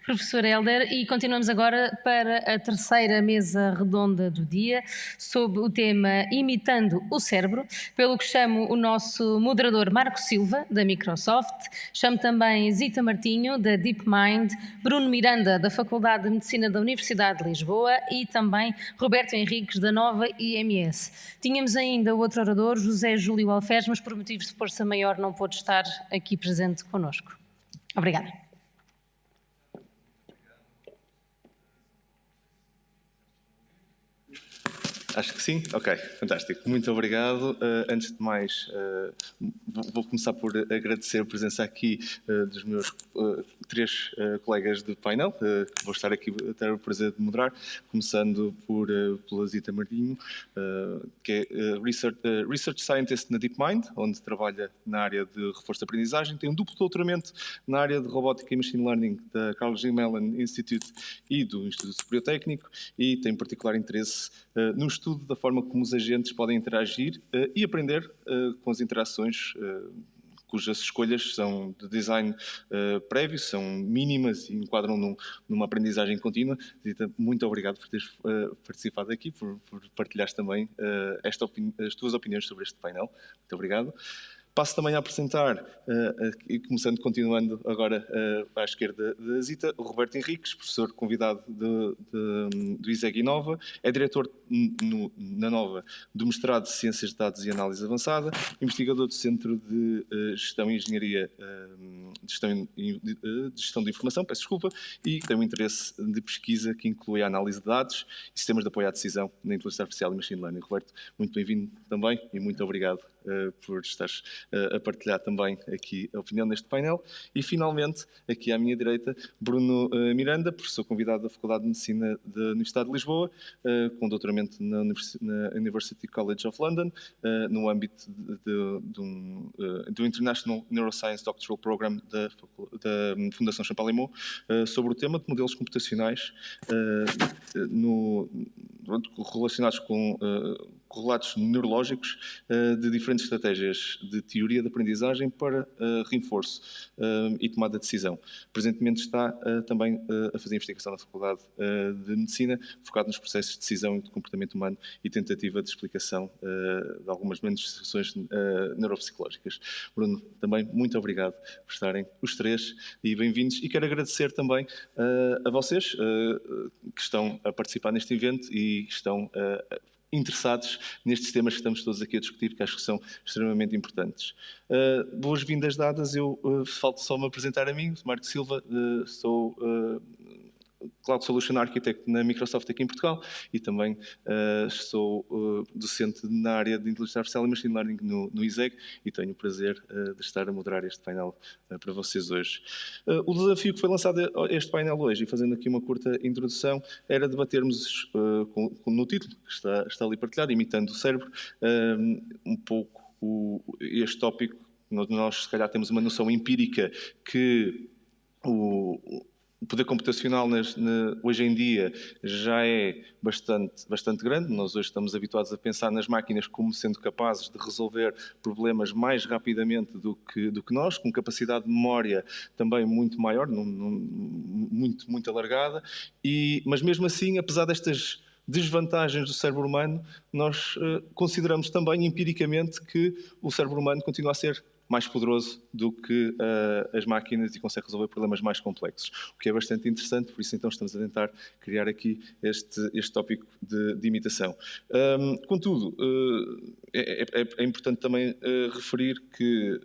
professor Hélder, e continuamos agora para a terceira mesa redonda do dia, sob o tema Imitando o Cérebro, pelo que chamo o nosso moderador Marco Silva, da Microsoft, chamo também Zita Martinho, da DeepMind, Bruno Miranda, da Faculdade de Medicina da Universidade de Lisboa e também Roberto Henriques, da Nova IMS. Tínhamos ainda o outro orador, José Júlio Alferes, mas por motivos de força maior não pôde estar aqui presente connosco. Obrigada. Acho que sim. Ok, fantástico. Muito obrigado. Antes de mais, vou começar por agradecer a presença aqui dos meus três colegas de painel, que vou estar aqui a ter o prazer de moderar, começando pela Zita Martinho, que é Research Scientist na DeepMind, onde trabalha na área de reforço de aprendizagem, tem um duplo doutoramento na área de Robótica e Machine Learning da Carnegie Mellon Institute e do Instituto Superior Técnico, e tem particular interesse no estudo da forma como os agentes podem interagir e aprender com as interações cujas escolhas são de design prévio, são mínimas e enquadram numa aprendizagem contínua. Zita, muito obrigado por teres participado aqui, por partilhares também as tuas opiniões sobre este painel. Muito obrigado. Passo também a apresentar, continuando agora à esquerda da Zita, o Roberto Henriques, professor convidado do ISEG Inova, é diretor na Nova do mestrado de Ciências de Dados e Análise Avançada, investigador do Centro de Gestão e Engenharia de Gestão de Informação, peço desculpa, e tem um interesse de pesquisa que inclui a análise de dados e sistemas de apoio à decisão na inteligência artificial e machine learning. Roberto, muito bem-vindo também e muito obrigado por estares a partilhar também aqui a opinião neste painel. E, finalmente, aqui à minha direita, Bruno Miranda, professor convidado da Faculdade de Medicina da Universidade de Lisboa, com doutoramento na University College of London, no âmbito do International Neuroscience Doctoral Program da Fundação Champalimaud, sobre o tema de modelos computacionais relacionados com correlatos neurológicos de diferentes estratégias de teoria de aprendizagem para reforço e tomada de decisão. Presentemente está também a fazer investigação na Faculdade de Medicina, focado nos processos de decisão e de comportamento humano e tentativa de explicação de algumas manifestações neuropsicológicas. Bruno, também muito obrigado por estarem os três e bem-vindos. E quero agradecer também a vocês que estão a participar neste evento e estão interessados nestes temas que estamos todos aqui a discutir, que acho que são extremamente importantes. Boas-vindas dadas, eu falta só me apresentar a mim, Marco Silva, sou Cloud Solution Architect na Microsoft aqui em Portugal e também sou docente na área de Inteligência Artificial e Machine Learning no ISEG e tenho o prazer de estar a moderar este painel para vocês hoje. O desafio que foi lançado a este painel hoje, e fazendo aqui uma curta introdução, era debatermos no título, que está ali partilhado, Imitando o Cérebro, um pouco este tópico. Nós, se calhar, temos uma noção empírica que o poder computacional hoje em dia já é bastante grande. Nós hoje estamos habituados a pensar nas máquinas como sendo capazes de resolver problemas mais rapidamente do que nós, com capacidade de memória também muito maior, muito alargada. Mas mesmo assim, apesar destas desvantagens do cérebro humano, nós consideramos também empiricamente que o cérebro humano continua a ser mais poderoso do que as máquinas e consegue resolver problemas mais complexos, o que é bastante interessante. Por isso então estamos a tentar criar aqui este tópico de imitação. Contudo, é importante também referir que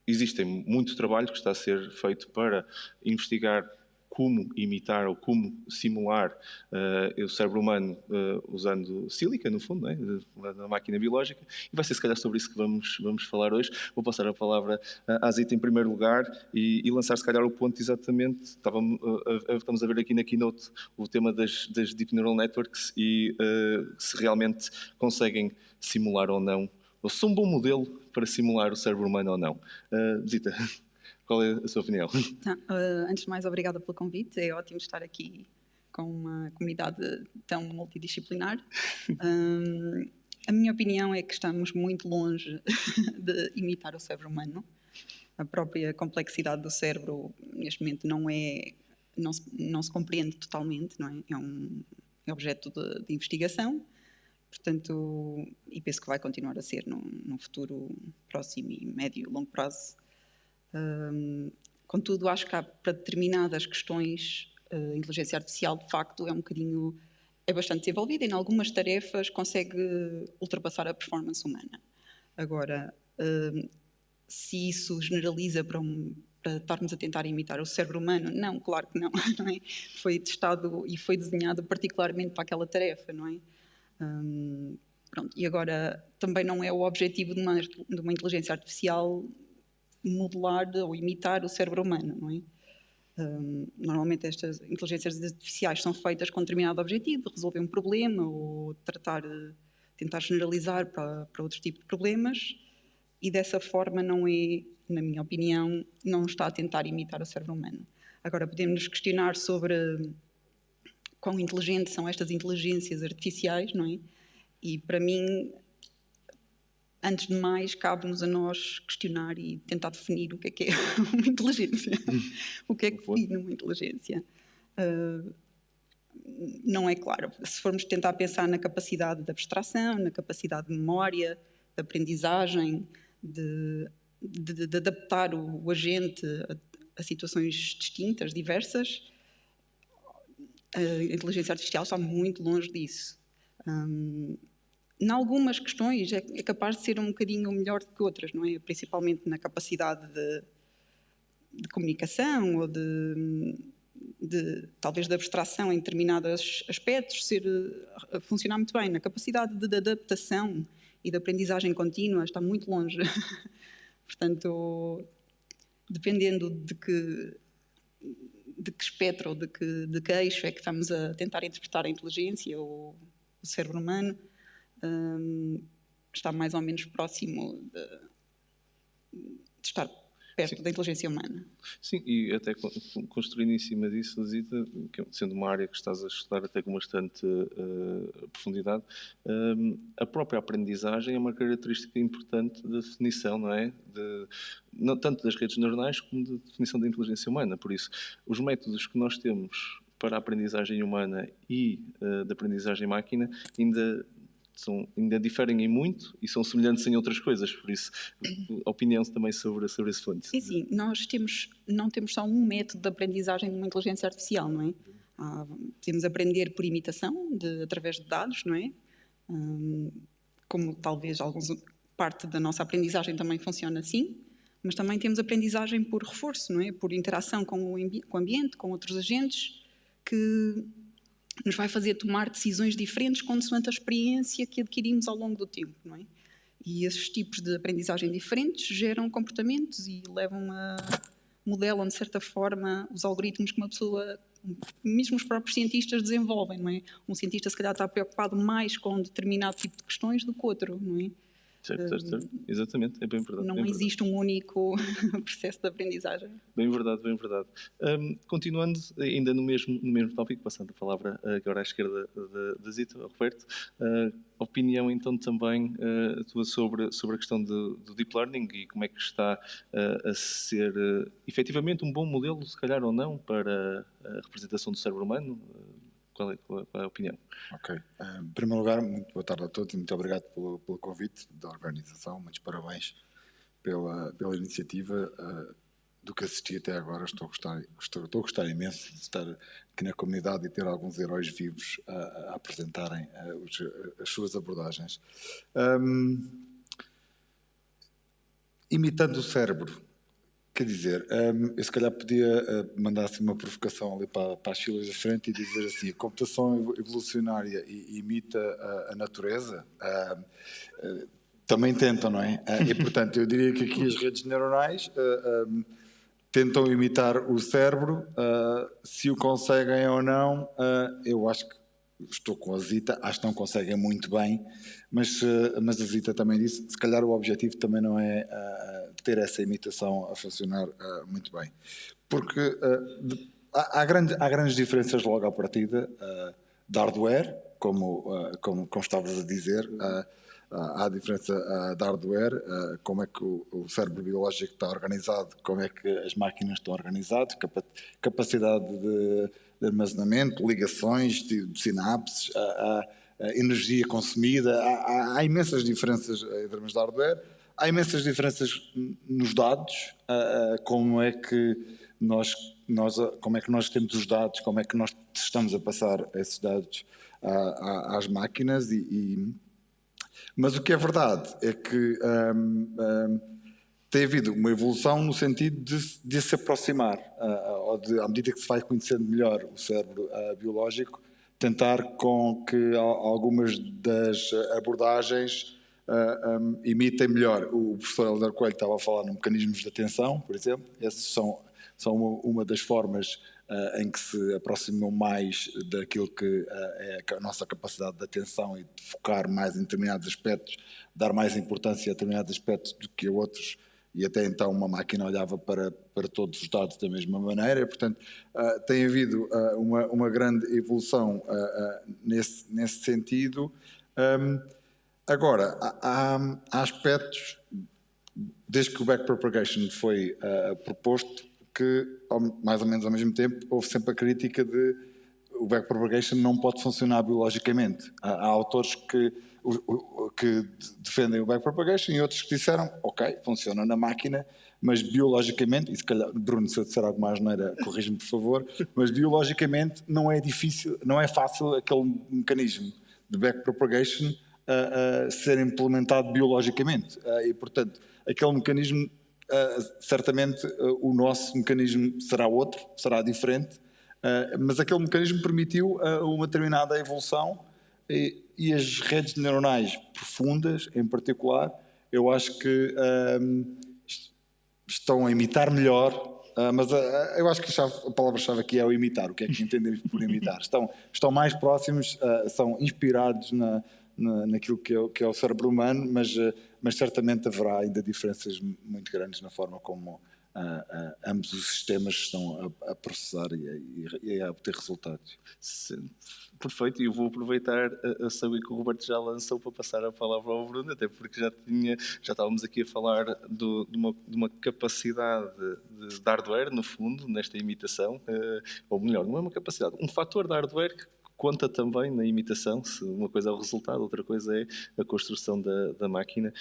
existe muito trabalho que está a ser feito para investigar como imitar ou como simular o cérebro humano usando sílica, no fundo, na máquina biológica. E vai ser, se calhar, sobre isso que vamos falar hoje. Vou passar a palavra à Zita em primeiro lugar e lançar, se calhar, o ponto exatamente. Estamos a ver aqui na Keynote o tema das Deep Neural Networks e se realmente conseguem simular ou não, ou se são um bom modelo para simular o cérebro humano ou não. Zita, qual é a sua opinião? Antes de mais, obrigada pelo convite. É ótimo estar aqui com uma comunidade tão multidisciplinar. A minha opinião é que estamos muito longe de imitar o cérebro humano. a própria complexidade do cérebro neste momento não se compreende totalmente, não é? É objeto de investigação, portanto, e penso que vai continuar a ser num futuro próximo e médio e longo prazo. Contudo, acho que há para determinadas questões a inteligência artificial, de facto, é bastante desenvolvida e em algumas tarefas consegue ultrapassar a performance humana. Agora, se isso generaliza para estarmos a tentar imitar o cérebro humano, não, claro que não, não é? Foi testado e foi desenhado particularmente para aquela tarefa, não é? Pronto, e agora também não é o objetivo de uma inteligência artificial modelar ou imitar o cérebro humano, não é? Normalmente estas inteligências artificiais são feitas com determinado objetivo, de resolver um problema ou tentar generalizar para outro tipo de problemas, e dessa forma não é, na minha opinião, não está a tentar imitar o cérebro humano. Agora podemos nos questionar sobre quão inteligentes são estas inteligências artificiais, não é? E para mim, antes de mais, cabe-nos a nós questionar e tentar definir o que é uma inteligência. O que é que define uma inteligência? Não é claro. Se formos tentar pensar na capacidade de abstração, na capacidade de memória, de aprendizagem, de adaptar o agente a situações distintas, diversas, a inteligência artificial está muito longe disso. Em algumas questões é capaz de ser um bocadinho melhor do que outras, não é? Principalmente na capacidade de comunicação ou talvez de abstração em determinados aspectos, funcionar muito bem. Na capacidade de adaptação e de aprendizagem contínua está muito longe. Portanto, dependendo de que espectro ou de que eixo é que estamos a tentar interpretar a inteligência ou o cérebro humano, está mais ou menos próximo de estar perto Sim. Da inteligência humana. Sim, e até construindo em cima disso, Zita, sendo uma área que estás a estudar até com bastante profundidade, a própria aprendizagem é uma característica importante da definição, não é? Não tanto das redes neuronais como da definição da inteligência humana. Por isso, os métodos que nós temos para a aprendizagem humana e da aprendizagem máquina ainda diferem em muito e são semelhantes em outras coisas, por isso, opinião também sobre esse ponto. Sim, nós não temos só um método de aprendizagem de uma inteligência artificial, não é? Podemos aprender por imitação, através de dados, não é? Como talvez parte da nossa aprendizagem também funciona assim, mas também temos aprendizagem por reforço, não é? Por interação com o ambiente, com outros agentes, que nos vai fazer tomar decisões diferentes consoante a experiência que adquirimos ao longo do tempo, não é? E esses tipos de aprendizagem diferentes geram comportamentos e modelam, de certa forma, os algoritmos que uma pessoa, mesmo os próprios cientistas, desenvolvem, não é? Um cientista, se calhar, está preocupado mais com um determinado tipo de questões do que outro, não é? Certo. Exatamente, é bem verdade. Não existe um único processo de aprendizagem. Bem verdade. Continuando ainda no mesmo tópico, passando a palavra agora à esquerda da Zita, ao Roberto, opinião então também tua sobre a questão do Deep Learning e como é que está a ser efetivamente um bom modelo, se calhar ou não, para a representação do cérebro humano. Qual é a opinião? Ok. Em primeiro lugar, muito boa tarde a todos e muito obrigado pelo convite da organização. Muitos parabéns pela iniciativa. Do que assisti até agora, estou a gostar imenso de estar aqui na comunidade e ter alguns heróis vivos a apresentarem as suas abordagens. Imitando o cérebro. Quer dizer, eu se calhar podia mandar assim uma provocação ali para as filas da frente e dizer assim: a computação evolucionária imita a natureza? Também tentam, não é? E portanto, eu diria que aqui as redes neuronais tentam imitar o cérebro. Se o conseguem ou não, eu acho que estou com a Zita, acho que não conseguem muito bem, mas a Zita também disse, se calhar o objetivo também não é ter essa imitação a funcionar muito bem. Porque há grandes diferenças logo à partida de hardware, como estavas a dizer. há a diferença de hardware, como é que o cérebro biológico está organizado, como é que as máquinas estão organizadas, capacidade de armazenamento, ligações, de sinapses, a energia consumida. Há imensas diferenças em termos de hardware, há imensas diferenças nos dados, como é que nós temos os dados, como é que nós estamos a passar esses dados às máquinas, mas o que é verdade é que tem havido uma evolução no sentido de se aproximar, à medida que se vai conhecendo melhor o cérebro biológico, tentar com que algumas das abordagens imitem melhor. O professor Helder Coelho estava a falar no mecanismos de atenção, por exemplo. Esses são uma das formas em que se aproximam mais daquilo que é a nossa capacidade de atenção e de focar mais em determinados aspectos, dar mais importância a determinados aspectos do que a outros, e até então uma máquina olhava para todos os dados da mesma maneira. Portanto, tem havido uma grande evolução nesse sentido. Agora, há aspectos, desde que o backpropagation foi proposto, que mais ou menos ao mesmo tempo houve sempre a crítica de o backpropagation não pode funcionar biologicamente. Há autores que defendem o backpropagation e outros que disseram, ok, funciona na máquina, mas biologicamente, e se calhar, Bruno, se eu disser algo mais asneira, corrige-me por favor, mas biologicamente não é difícil, não é fácil aquele mecanismo de backpropagation ser implementado biologicamente. E, portanto, aquele mecanismo, certamente o nosso mecanismo será outro, será diferente, mas aquele mecanismo permitiu uma determinada evolução e as redes neuronais profundas, em particular, eu acho que estão a imitar melhor, mas eu acho que a palavra-chave aqui é o imitar. O que é que entendemos por imitar? Estão mais próximos, são inspirados naquilo que é o cérebro humano, mas certamente haverá ainda diferenças muito grandes na forma como ambos os sistemas estão a processar e a obter resultados. Sim, perfeito, e eu vou aproveitar a saber que o Roberto já lançou para passar a palavra ao Bruno, até porque já estávamos aqui a falar de uma capacidade de hardware, no fundo, nesta imitação, ou melhor, não é uma capacidade, um fator de hardware que conta também na imitação. Se uma coisa é o resultado, outra coisa é a construção da máquina.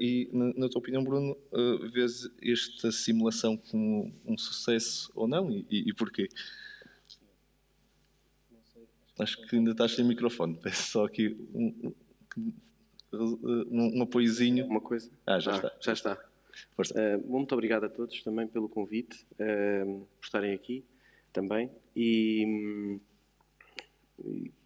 E, na tua opinião, Bruno, vês esta simulação como um sucesso ou não? E porquê? Acho que ainda estás sem microfone. Peço só aqui um apoiozinho. Uma coisa? Já está. Já está. Força. Muito obrigado a todos também pelo convite, por estarem aqui também. E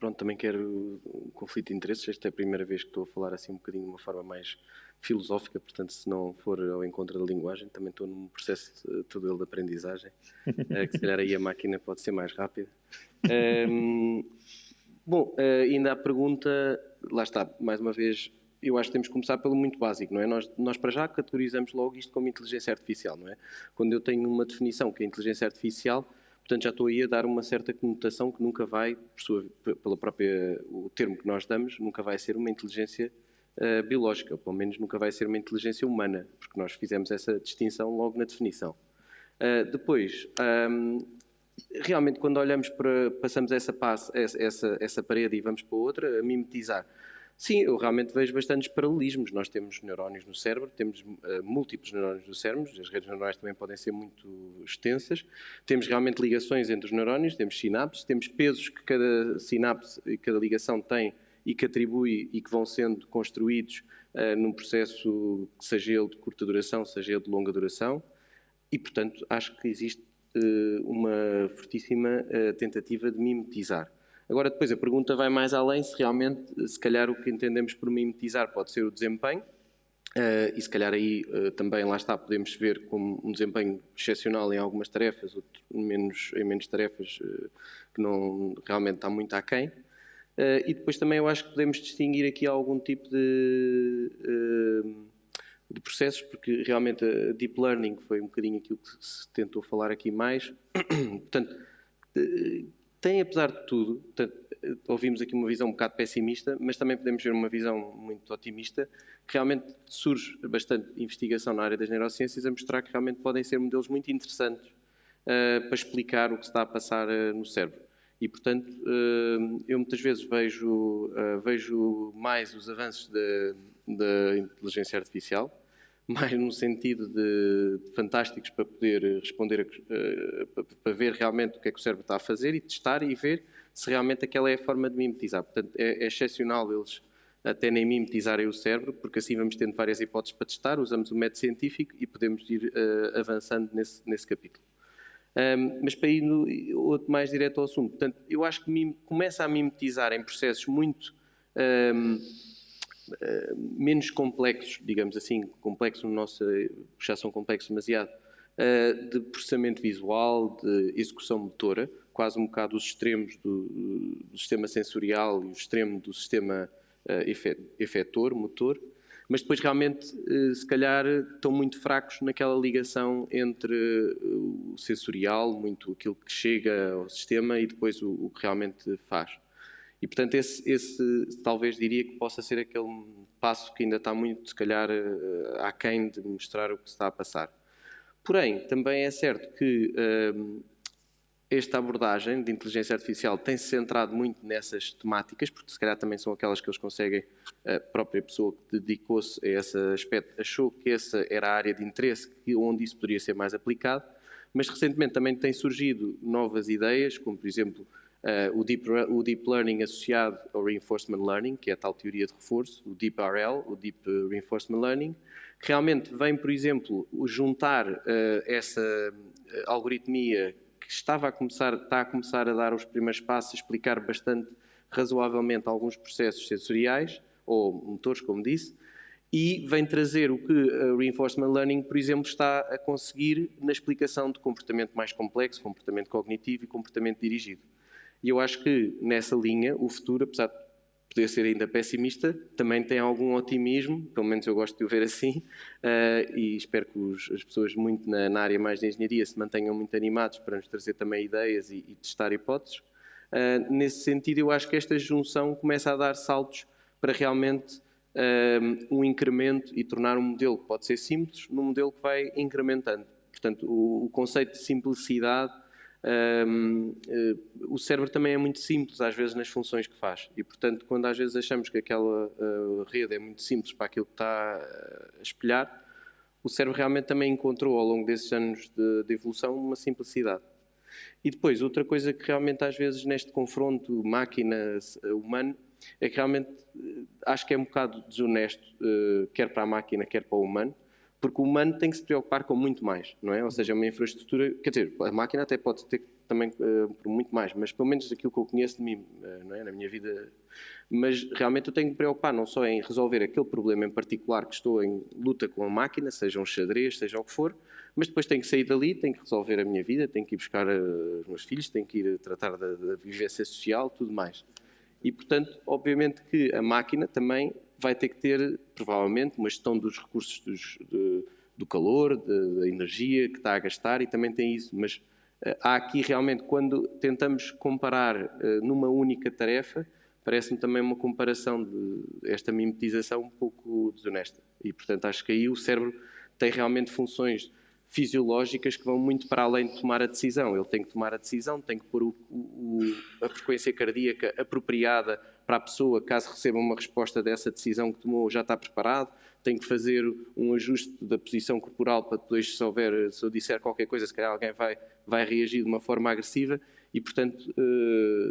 pronto, também quero um conflito de interesses. Esta é a primeira vez que estou a falar assim um bocadinho de uma forma mais filosófica, portanto, se não for ao encontro da linguagem, também estou num processo todo ele de aprendizagem, que se calhar aí a máquina pode ser mais rápida. Bom, ainda a pergunta, lá está, mais uma vez, eu acho que temos que começar pelo muito básico, não é? Nós para já categorizamos logo isto como inteligência artificial, não é? Quando eu tenho uma definição que é inteligência artificial, portanto já estou aí a dar uma certa conotação que nunca vai, pela própria, o termo que nós damos, nunca vai ser uma inteligência biológica, ou pelo menos nunca vai ser uma inteligência humana, porque nós fizemos essa distinção logo na definição. Depois, realmente quando olhamos passamos essa parede e vamos para outra, a mimetizar. Sim, eu realmente vejo bastantes paralelismos. Nós temos neurónios no cérebro, temos múltiplos neurónios no cérebro, as redes neuronais também podem ser muito extensas. Temos realmente ligações entre os neurónios, temos sinapses, temos pesos que cada sinapse e cada ligação tem e que atribui e que vão sendo construídos num processo, seja ele de curta duração, seja ele de longa duração. E, portanto, acho que existe uma fortíssima tentativa de mimetizar. Agora, depois, a pergunta vai mais além, se realmente, se calhar, o que entendemos por mimetizar pode ser o desempenho, e se calhar aí também, lá está, podemos ver como um desempenho excepcional em algumas tarefas, em menos tarefas que não realmente está muito aquém. E depois também eu acho que podemos distinguir aqui algum tipo de processos, porque realmente a Deep Learning foi um bocadinho aquilo que se tentou falar aqui mais. Portanto, tem, apesar de tudo, portanto, ouvimos aqui uma visão um bocado pessimista, mas também podemos ver uma visão muito otimista, que realmente surge bastante investigação na área das neurociências a mostrar que realmente podem ser modelos muito interessantes para explicar o que se está a passar no cérebro. E, portanto, eu muitas vezes vejo mais os avanços da inteligência artificial, mais no sentido de fantásticos para poder responder, para ver realmente o que é que o cérebro está a fazer e testar e ver se realmente aquela é a forma de mimetizar. Portanto, é excepcional eles até nem mimetizarem o cérebro, porque assim vamos tendo várias hipóteses para testar, usamos o método científico e podemos ir avançando nesse capítulo. Mas para ir mais direto ao assunto, portanto, eu acho que começa a mimetizar em processos muito menos complexos, digamos assim, complexos no nosso, já são complexos demasiado, de processamento visual, de execução motora, quase um bocado os extremos do sistema sensorial e o extremo do sistema efetor, motor, mas depois realmente, se calhar, estão muito fracos naquela ligação entre o sensorial, muito aquilo que chega ao sistema e depois o que realmente faz. E, portanto, esse talvez diria que possa ser aquele passo que ainda está muito, se calhar, aquém de mostrar o que se está a passar. Porém, também é certo que esta abordagem de inteligência artificial tem-se centrado muito nessas temáticas, porque se calhar também são aquelas que eles conseguem, a própria pessoa que dedicou-se a esse aspecto achou que essa era a área de interesse onde isso poderia ser mais aplicado, mas recentemente também têm surgido novas ideias, como por exemplo o Deep Learning associado ao Reinforcement Learning, que é a tal teoria de reforço, o Deep RL, o Deep Reinforcement Learning, que realmente vem, por exemplo, juntar essa algoritmia que está a começar a dar os primeiros passos, a explicar bastante razoavelmente alguns processos sensoriais, ou motores, como disse, e vem trazer o que o Reinforcement Learning, por exemplo, está a conseguir na explicação de comportamento mais complexo, comportamento cognitivo e comportamento dirigido. E eu acho que, nessa linha, o futuro, apesar de poder ser ainda pessimista, também tem algum otimismo, pelo menos eu gosto de o ver assim, e espero que as pessoas muito na área mais de engenharia se mantenham muito animados para nos trazer também ideias e testar hipóteses. Nesse sentido, eu acho que esta junção começa a dar saltos para realmente um incremento e tornar um modelo que pode ser simples num modelo que vai incrementando. Portanto, o conceito de simplicidade, o cérebro também é muito simples às vezes nas funções que faz e, portanto, quando às vezes achamos que aquela rede é muito simples para aquilo que está a espelhar, o cérebro realmente também encontrou ao longo desses anos de evolução uma simplicidade. E depois, outra coisa que realmente às vezes neste confronto máquina-humano é que realmente acho que é um bocado desonesto, quer para a máquina, quer para o humano, porque o humano tem que se preocupar com muito mais, não é? Ou seja, uma infraestrutura, quer dizer, a máquina até pode ter também por muito mais, mas pelo menos aquilo que eu conheço de mim, não é? Na minha vida. Mas realmente eu tenho que me preocupar não só em resolver aquele problema em particular que estou em luta com a máquina, seja um xadrez, seja o que for, mas depois tenho que sair dali, tenho que resolver a minha vida, tenho que ir buscar os meus filhos, tenho que ir tratar da vivência social, tudo mais. E, portanto, obviamente que a máquina também vai ter que ter, provavelmente, uma gestão dos recursos do calor, da energia que está a gastar, e também tem isso. Mas há aqui realmente, quando tentamos comparar numa única tarefa, parece-me também uma comparação de esta mimetização um pouco desonesta. E, portanto, acho que aí o cérebro tem realmente funções fisiológicas que vão muito para além de tomar a decisão. Ele tem que tomar a decisão, tem que pôr a frequência cardíaca apropriada para a pessoa, caso receba uma resposta dessa decisão que tomou, já está preparado, tem que fazer um ajuste da posição corporal para depois, se eu disser qualquer coisa, se calhar alguém vai reagir de uma forma agressiva e, portanto,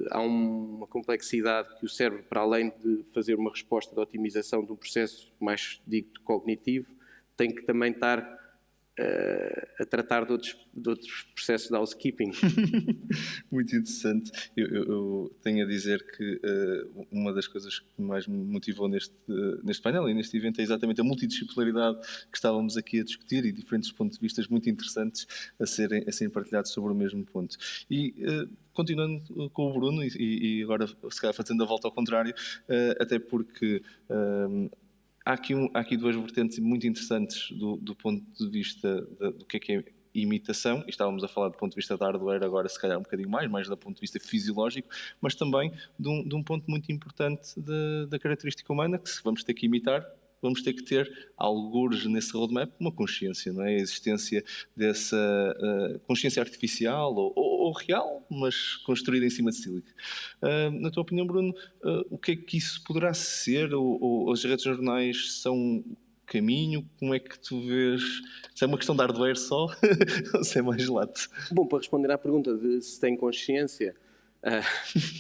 há uma complexidade que o cérebro, para além de fazer uma resposta de otimização de um processo mais dito cognitivo, tem que também estar a tratar de outros processos de housekeeping. Muito interessante. Eu tenho a dizer que uma das coisas que mais me motivou neste painel e neste evento é exatamente a multidisciplinaridade que estávamos aqui a discutir e diferentes pontos de vista muito interessantes a serem partilhados sobre o mesmo ponto. E continuando com o Bruno e agora se calhar fazendo a volta ao contrário, até porque há aqui duas vertentes muito interessantes do ponto de vista do que é imitação, e estávamos a falar do ponto de vista da hardware, agora se calhar um bocadinho mais do ponto de vista fisiológico, mas também de um ponto muito importante da característica humana, que se vamos ter que imitar, vamos ter que ter, algures nesse roadmap, uma consciência, não é? A existência dessa consciência artificial ou real, mas construída em cima de sílica. Na tua opinião, Bruno, o que é que isso poderá ser? Ou as redes neuronais são caminho? Como é que tu vês? Se é uma questão de hardware só ou se é mais lato? Bom, para responder à pergunta de se tem consciência,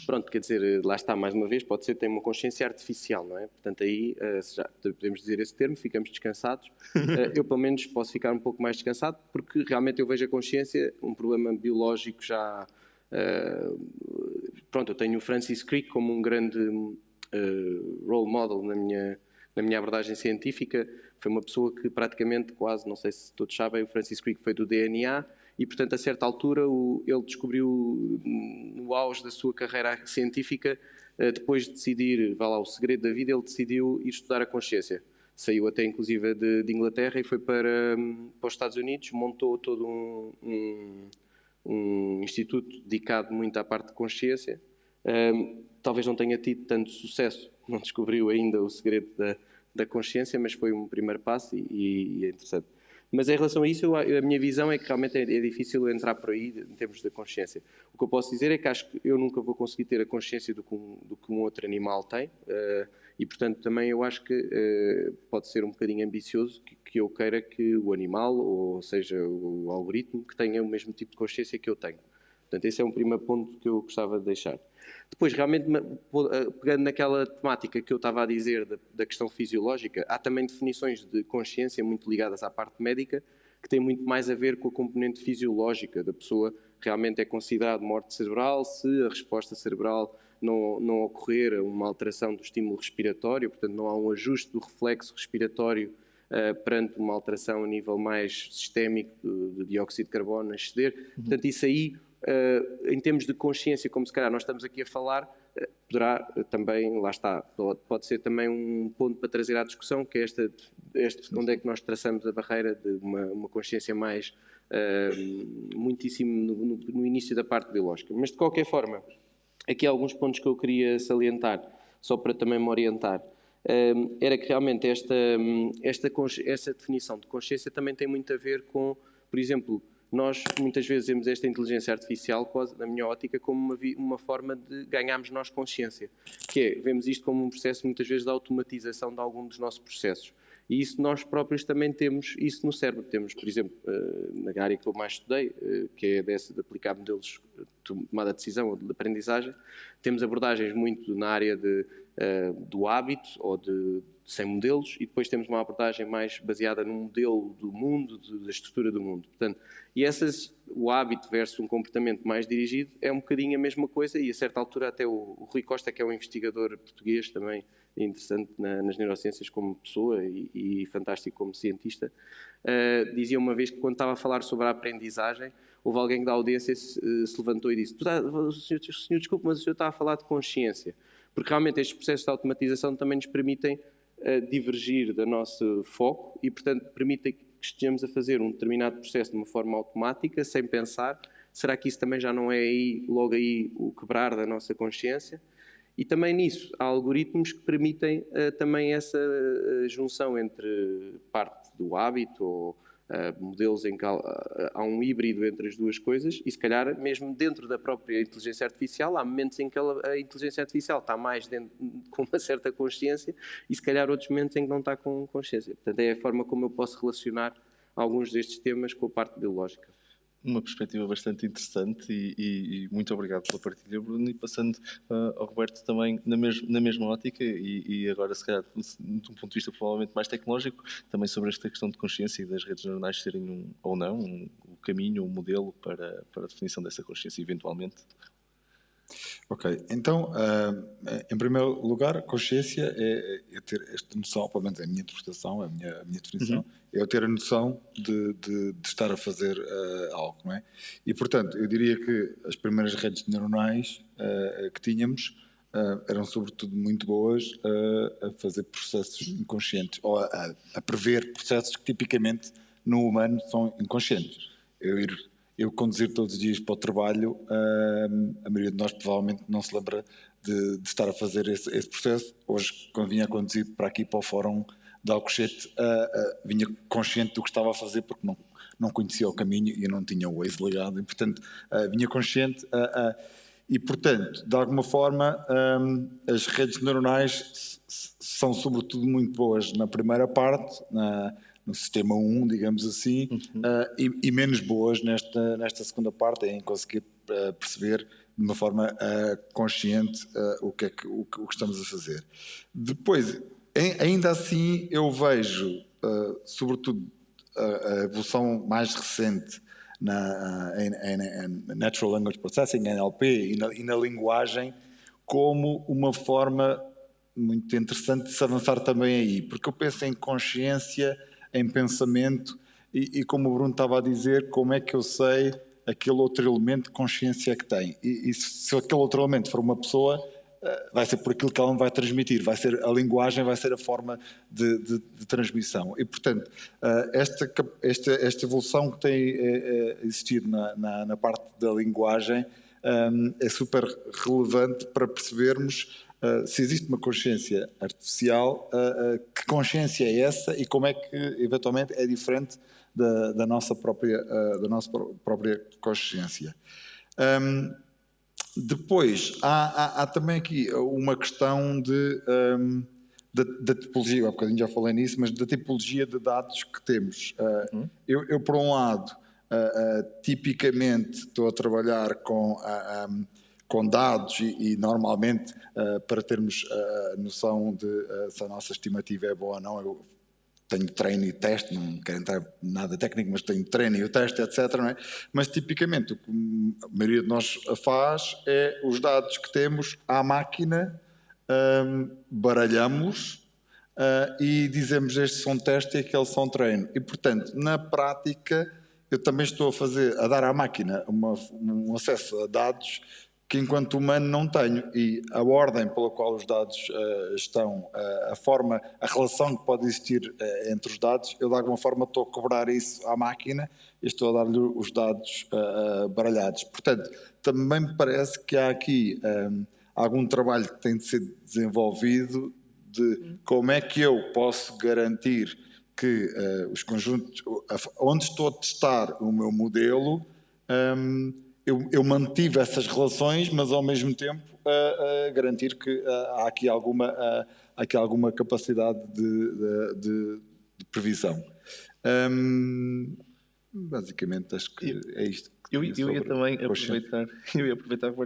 pronto, quer dizer, lá está, mais uma vez, pode ser que tenha uma consciência artificial, não é? Portanto, aí, se já podemos dizer esse termo, ficamos descansados. Eu, pelo menos, posso ficar um pouco mais descansado, porque realmente eu vejo a consciência um problema biológico já... pronto, eu tenho o Francis Crick como um grande role model na minha abordagem científica. Foi uma pessoa que praticamente quase, não sei se todos sabem, o Francis Crick foi do DNA e, portanto, a certa altura ele descobriu, no auge da sua carreira científica, depois de decidir, vá lá, o segredo da vida, ele decidiu ir estudar a consciência. Saiu até, inclusive, de Inglaterra e foi para os Estados Unidos, montou todo um instituto dedicado muito à parte de consciência. Talvez não tenha tido tanto sucesso, não descobriu ainda o segredo da consciência, mas foi um primeiro passo e é interessante. Mas em relação a isso, a minha visão é que realmente é difícil entrar por aí em termos da consciência. O que eu posso dizer é que acho que eu nunca vou conseguir ter a consciência do que um outro animal tem e, portanto, também eu acho que pode ser um bocadinho ambicioso que eu queira que o animal, ou seja, o algoritmo, que tenha o mesmo tipo de consciência que eu tenho. Portanto, esse é um primeiro ponto que eu gostava de deixar. Depois, realmente, pegando naquela temática que eu estava a dizer da questão fisiológica, há também definições de consciência muito ligadas à parte médica, que têm muito mais a ver com a componente fisiológica da pessoa. Realmente é considerado morte cerebral se a resposta cerebral não ocorrer a uma alteração do estímulo respiratório, portanto, não há um ajuste do reflexo respiratório perante uma alteração a nível mais sistémico de dióxido de carbono a exceder. Portanto, isso aí, em termos de consciência, como se calhar nós estamos aqui a falar, poderá também, lá está, pode ser também um ponto para trazer à discussão, que é onde é que nós traçamos a barreira de uma consciência mais muitíssimo no início da parte biológica. Mas, de qualquer forma, aqui há alguns pontos que eu queria salientar, só para também me orientar. Era que realmente esta definição de consciência também tem muito a ver com, por exemplo, nós muitas vezes vemos esta inteligência artificial, quase, na minha ótica, como uma forma de ganharmos nós consciência. Que é, vemos isto como um processo, muitas vezes, de automatização de algum dos nossos processos. E isso nós próprios também temos isso no cérebro. Temos, por exemplo, na área que eu mais estudei, que é dessa de aplicar modelos de tomada de decisão ou de aprendizagem, temos abordagens muito na área do hábito ou sem modelos, e depois temos uma abordagem mais baseada num modelo do mundo, da estrutura do mundo. Portanto, o hábito versus um comportamento mais dirigido é um bocadinho a mesma coisa, e a certa altura até o Rui Costa, que é um investigador português também interessante nas neurociências como pessoa e fantástico como cientista, dizia uma vez que quando estava a falar sobre a aprendizagem, houve alguém da audiência se levantou e disse: senhor, desculpe, mas o senhor está a falar de consciência. Porque realmente estes processos de automatização também nos permitem divergir do nosso foco e, portanto, permitem que estejamos a fazer um determinado processo de uma forma automática, sem pensar. Será que isso também já não é logo aí o quebrar da nossa consciência? E também nisso há algoritmos que permitem também essa junção entre parte do hábito ou modelos em que há um híbrido entre as duas coisas, e se calhar mesmo dentro da própria inteligência artificial há momentos em que a inteligência artificial está mais com uma certa consciência e se calhar outros momentos em que não está com consciência. Portanto, é a forma como eu posso relacionar alguns destes temas com a parte biológica. Uma perspectiva bastante interessante e muito obrigado pela partilha, Bruno. E passando ao Roberto também na mesma ótica e agora, se calhar, de um ponto de vista provavelmente mais tecnológico, também sobre esta questão de consciência e das redes neuronais serem ou não um caminho, um modelo para a definição dessa consciência, eventualmente. Ok, então, em primeiro lugar, consciência é ter esta noção, pelo menos é a minha interpretação, a minha definição, é eu ter a noção de estar a fazer algo, não é? E, portanto, eu diria que as primeiras redes neuronais que tínhamos eram, sobretudo, muito boas a fazer processos inconscientes, ou a prever processos que, tipicamente, no humano são inconscientes. eu conduzir todos os dias para o trabalho, a maioria de nós provavelmente não se lembra de estar a fazer esse processo. Hoje, quando vinha a conduzir para aqui, para o Fórum de Alcochete, vinha consciente do que estava a fazer, porque não conhecia o caminho e não tinha o Waze ligado, e portanto vinha consciente. E portanto, de alguma forma, as redes neuronais são sobretudo muito boas na primeira parte, no sistema 1, digamos assim, e menos boas nesta segunda parte, em conseguir perceber de uma forma consciente o que estamos a fazer. Depois, ainda assim, eu vejo, sobretudo, a evolução mais recente em Natural Language Processing, NLP, e na linguagem, como uma forma muito interessante de se avançar também aí, porque eu penso em consciência, em pensamento, e como o Bruno estava a dizer, como é que eu sei aquele outro elemento de consciência que tem, e se aquele outro elemento for uma pessoa, vai ser por aquilo que ela me vai transmitir, vai ser a linguagem, vai ser a forma de transmissão. E, portanto, esta evolução que tem existido na parte da linguagem é super relevante para percebermos se existe uma consciência artificial, que consciência é essa e como é que, eventualmente, é diferente da nossa própria consciência. Depois, há também aqui uma questão da tipologia, há bocadinho já falei nisso, mas da tipologia de dados que temos. Eu por um lado, tipicamente estou a trabalhar com dados e normalmente, para termos noção de se a nossa estimativa é boa ou não, eu tenho treino e teste, não quero entrar nada técnico, mas tenho treino e o teste, etc. Não é? Mas tipicamente o que a maioria de nós faz é os dados que temos à máquina, baralhamos e dizemos estes são teste e aqueles são treino. E portanto, na prática, eu também estou a dar à máquina um acesso a dados que enquanto humano não tenho, e a ordem pela qual os dados estão, a relação que pode existir entre os dados, eu de alguma forma estou a cobrar isso à máquina e estou a dar-lhe os dados baralhados. Portanto, também me parece que há aqui algum trabalho que tem de ser desenvolvido de como é que eu posso garantir que os conjuntos, onde estou a testar o meu modelo, eu mantive essas relações, mas ao mesmo tempo garantir que há aqui alguma capacidade de previsão. Basicamente, acho que é isto. Eu ia também aproveitar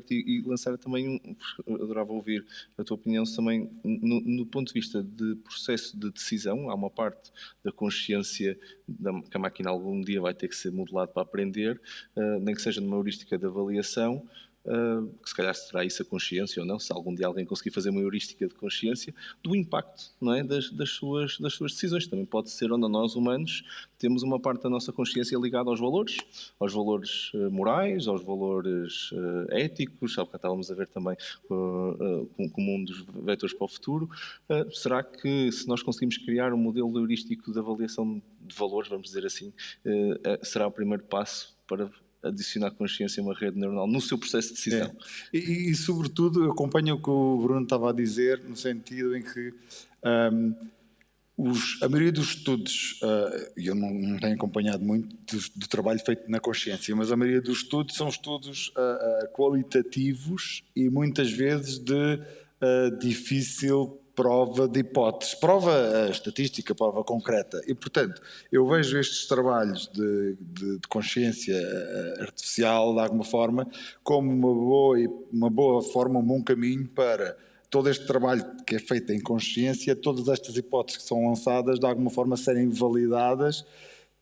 e lançar também eu adorava ouvir a tua opinião também no ponto de vista de processo de decisão. Há uma parte da consciência que a máquina algum dia vai ter que ser modelada para aprender, nem que seja numa heurística de avaliação, que se calhar será isso a consciência ou não, se algum dia alguém conseguir fazer uma heurística de consciência, do impacto, não é, das suas decisões. Também pode ser onde nós humanos temos uma parte da nossa consciência ligada aos valores morais, aos valores éticos, sabe que estávamos a ver também como um dos vetores para o futuro. Será que se nós conseguimos criar um modelo heurístico de avaliação de valores, vamos dizer assim, será o primeiro passo para adicionar consciência a uma rede neuronal no seu processo de decisão? E sobretudo, eu acompanho o que o Bruno estava a dizer, no sentido em que a maioria dos estudos, e eu não tenho acompanhado muito do trabalho feito na consciência, mas a maioria dos estudos são estudos qualitativos e muitas vezes de difícil prova de hipóteses, prova estatística, prova concreta. E, portanto, eu vejo estes trabalhos de consciência artificial, de alguma forma, como uma boa forma, um bom caminho para todo este trabalho que é feito em consciência, todas estas hipóteses que são lançadas, de alguma forma, serem validadas,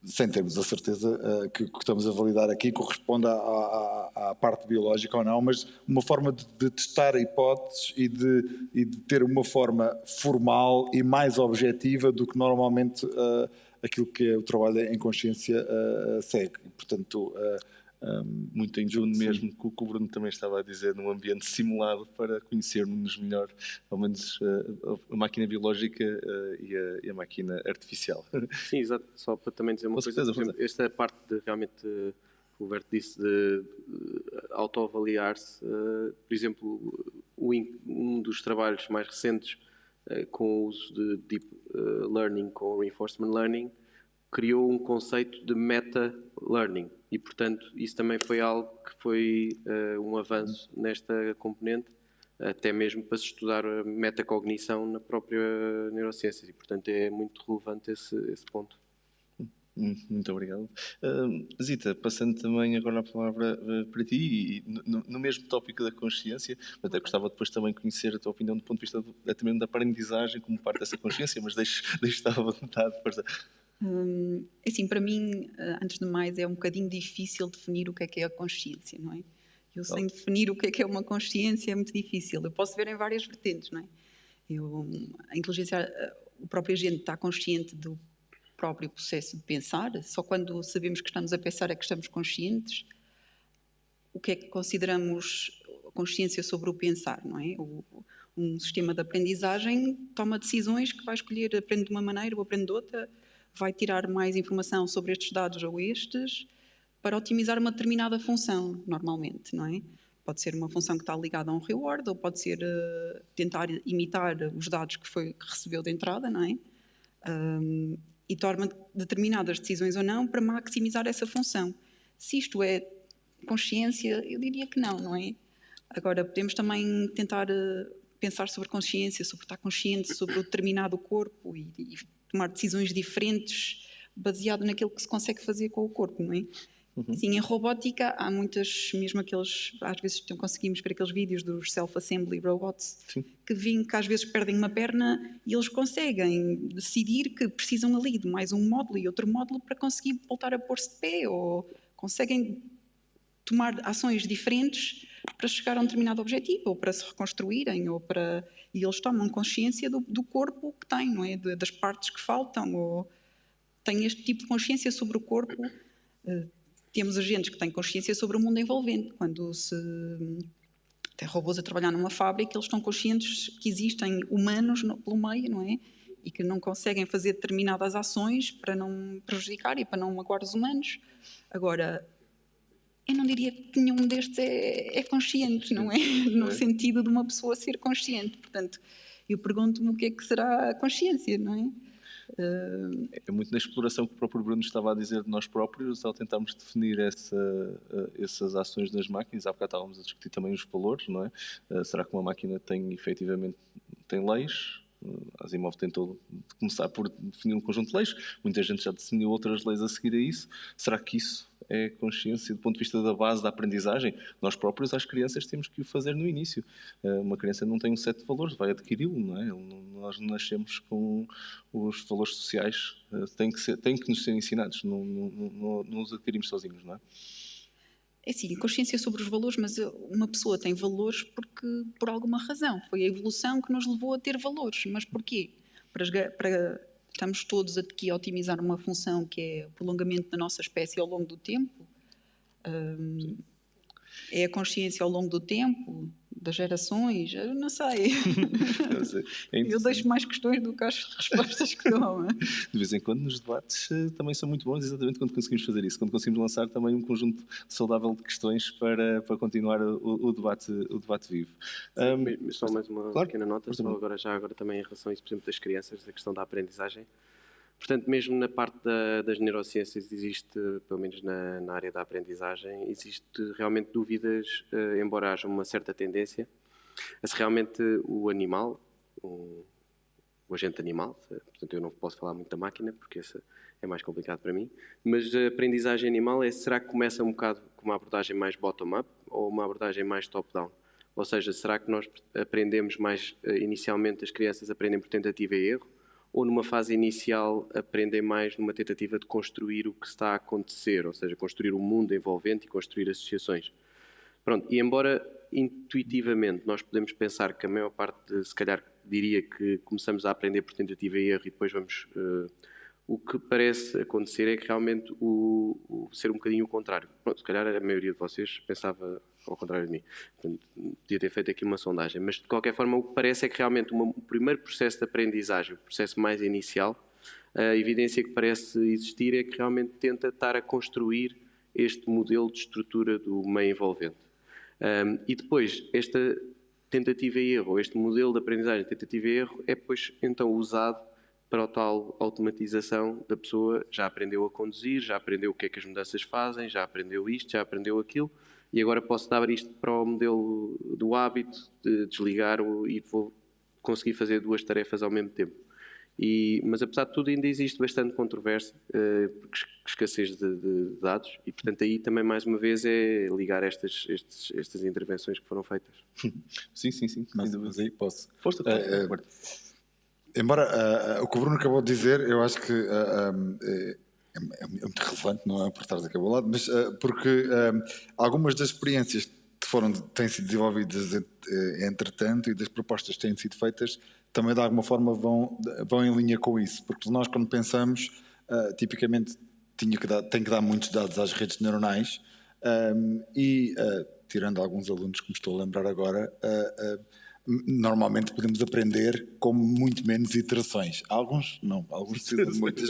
sem termos a certeza que o que estamos a validar aqui corresponde à parte biológica ou não, mas uma forma de testar hipóteses e de ter uma forma formal e mais objetiva do que normalmente aquilo que é o trabalho em consciência segue. Portanto, muito em torno mesmo que o Bruno também estava a dizer, num ambiente simulado para conhecermos melhor, ao menos a máquina biológica e a máquina artificial. Sim, exato. Só para também dizer uma Com coisa, certeza, por exemplo, esta parte de realmente, o Roberto disse, de autoavaliar-se, por exemplo, um dos trabalhos mais recentes com o uso de Deep Learning, com Reinforcement Learning, criou um conceito de meta-learning e, portanto, isso também foi algo que foi um avanço nesta componente, até mesmo para se estudar a metacognição na própria neurociência e, portanto, é muito relevante esse ponto. Muito obrigado. Zita, passando também agora a palavra para ti, e no mesmo tópico da consciência, até gostava depois também conhecer a tua opinião do ponto de vista também da aprendizagem como parte dessa consciência, mas deixo-te à vontade. Assim, para mim, antes de mais, é um bocadinho difícil definir o que é a consciência, não é? Eu sem definir o que é uma consciência é muito difícil. Eu posso ver em várias vertentes, não é? A inteligência, o próprio agente está consciente do próprio processo de pensar, só quando sabemos que estamos a pensar é que estamos conscientes. O que é que consideramos consciência sobre o pensar, não é? Um sistema de aprendizagem toma decisões que vai escolher, aprende de uma maneira ou aprende de outra, vai tirar mais informação sobre estes dados ou estes, para otimizar uma determinada função, normalmente, não é? Pode ser uma função que está ligada a um reward, ou pode ser tentar imitar os dados que recebeu de entrada, não é? E toma determinadas decisões ou não para maximizar essa função. Se isto é consciência, eu diria que não é? Agora, podemos também tentar pensar sobre consciência, sobre estar consciente sobre o determinado corpo e tomar decisões diferentes baseado naquilo que se consegue fazer com o corpo, não é? Assim, em robótica há muitas, mesmo aqueles, às vezes conseguimos ver aqueles vídeos dos self-assembly robots. Sim. Que veem que às vezes perdem uma perna e eles conseguem decidir que precisam ali de mais um módulo e outro módulo para conseguir voltar a pôr-se de pé, ou conseguem tomar ações diferentes para chegar a um determinado objetivo, ou para se reconstruírem, e eles tomam consciência do corpo que têm, não é? Das partes que faltam, ou têm este tipo de consciência sobre o corpo. Temos agentes que têm consciência sobre o mundo envolvente. Quando tem robôs a trabalhar numa fábrica, eles estão conscientes que existem humanos pelo meio, não é? E que não conseguem fazer determinadas ações para não prejudicar e para não magoar os humanos. Agora, eu não diria que nenhum destes é consciente, não é? No sentido de uma pessoa ser consciente. Portanto, eu pergunto-me o que é que será a consciência, não é? É muito na exploração que o próprio Bruno estava a dizer de nós próprios, ao tentarmos definir essas ações das máquinas. Há bocado estávamos a discutir também os valores, não é? Será que uma máquina efetivamente tem leis? A Asimov tentou começar por definir um conjunto de leis, muita gente já definiu outras leis a seguir a isso. Será que isso é consciência do ponto de vista da base da aprendizagem? Nós próprios, às crianças, temos que o fazer no início. Uma criança não tem um set de valores, vai adquiri-lo, não é? Nós não nascemos com os valores sociais, têm que nos ser ensinados, não os adquirimos sozinhos, não é? É assim, consciência sobre os valores, mas uma pessoa tem valores porque, por alguma razão, foi a evolução que nos levou a ter valores. Mas porquê? Estamos todos aqui a otimizar uma função que é o prolongamento da nossa espécie ao longo do tempo. É a consciência ao longo do tempo, das gerações, eu não sei. Eu deixo mais questões do que as respostas que dou. De vez em quando nos debates também são muito bons, exatamente quando conseguimos fazer isso, quando conseguimos lançar também um conjunto saudável de questões para continuar o debate vivo. Só mais uma pequena nota, agora também em relação a isso, por exemplo, das crianças, da questão da aprendizagem. Portanto, mesmo na parte das neurociências existe, pelo menos na área da aprendizagem, existe realmente dúvidas, embora haja uma certa tendência, a se realmente o animal, o agente animal, portanto eu não posso falar muito da máquina, porque essa é mais complicado para mim, mas a aprendizagem animal será que começa um bocado com uma abordagem mais bottom-up ou uma abordagem mais top-down? Ou seja, será que nós aprendemos mais, inicialmente as crianças aprendem por tentativa e erro, ou numa fase inicial aprendem mais numa tentativa de construir o que está a acontecer, ou seja, construir o mundo envolvente e construir associações. Pronto, e embora intuitivamente nós podemos pensar que a maior parte, se calhar diria que começamos a aprender por tentativa e erro e depois vamos o que parece acontecer é que realmente ser um bocadinho o contrário. Pronto, se calhar a maioria de vocês pensava ao contrário de mim. Portanto, podia ter feito aqui uma sondagem. Mas, de qualquer forma, o que parece é que realmente o primeiro processo de aprendizagem, o processo mais inicial, a evidência que parece existir é que realmente tenta estar a construir este modelo de estrutura do meio envolvente. E depois, esta tentativa e erro, este modelo de aprendizagem tentativa e erro, é depois então usado para a tal automatização da pessoa. Já aprendeu a conduzir, já aprendeu o que é que as mudanças fazem, já aprendeu isto, já aprendeu aquilo, e agora posso dar isto para o modelo do hábito, de desligar e vou conseguir fazer duas tarefas ao mesmo tempo. Mas apesar de tudo ainda existe bastante controvérsia, porque escassez de dados, e portanto aí também mais uma vez é ligar estas intervenções que foram feitas. Sim. Mas aí posso. Força, Roberto. Embora o que o Bruno acabou de dizer, eu acho que é muito relevante, não é por estar aqui ao lado, mas porque algumas das experiências têm sido desenvolvidas entretanto e das propostas que têm sido feitas também de alguma forma vão em linha com isso, porque nós quando pensamos, tipicamente tem que dar muitos dados às redes neuronais e, tirando alguns alunos que me estou a lembrar agora, normalmente podemos aprender com muito menos iterações. Alguns não, alguns precisam de muitas,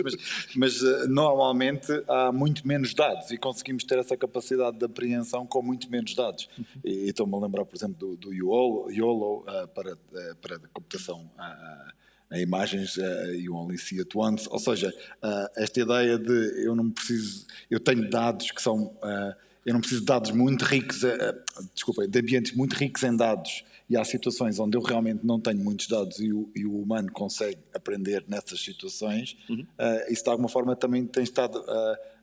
mas normalmente há muito menos dados e conseguimos ter essa capacidade de apreensão com muito menos dados. E estou-me a lembrar, por exemplo, do YOLO para a computação a imagens you only see it once, ou seja, esta ideia de eu tenho dados que são, eu não preciso de dados muito ricos, de ambientes muito ricos em dados, e há situações onde eu realmente não tenho muitos dados e o humano consegue aprender nessas situações. Isso de alguma forma também tem estado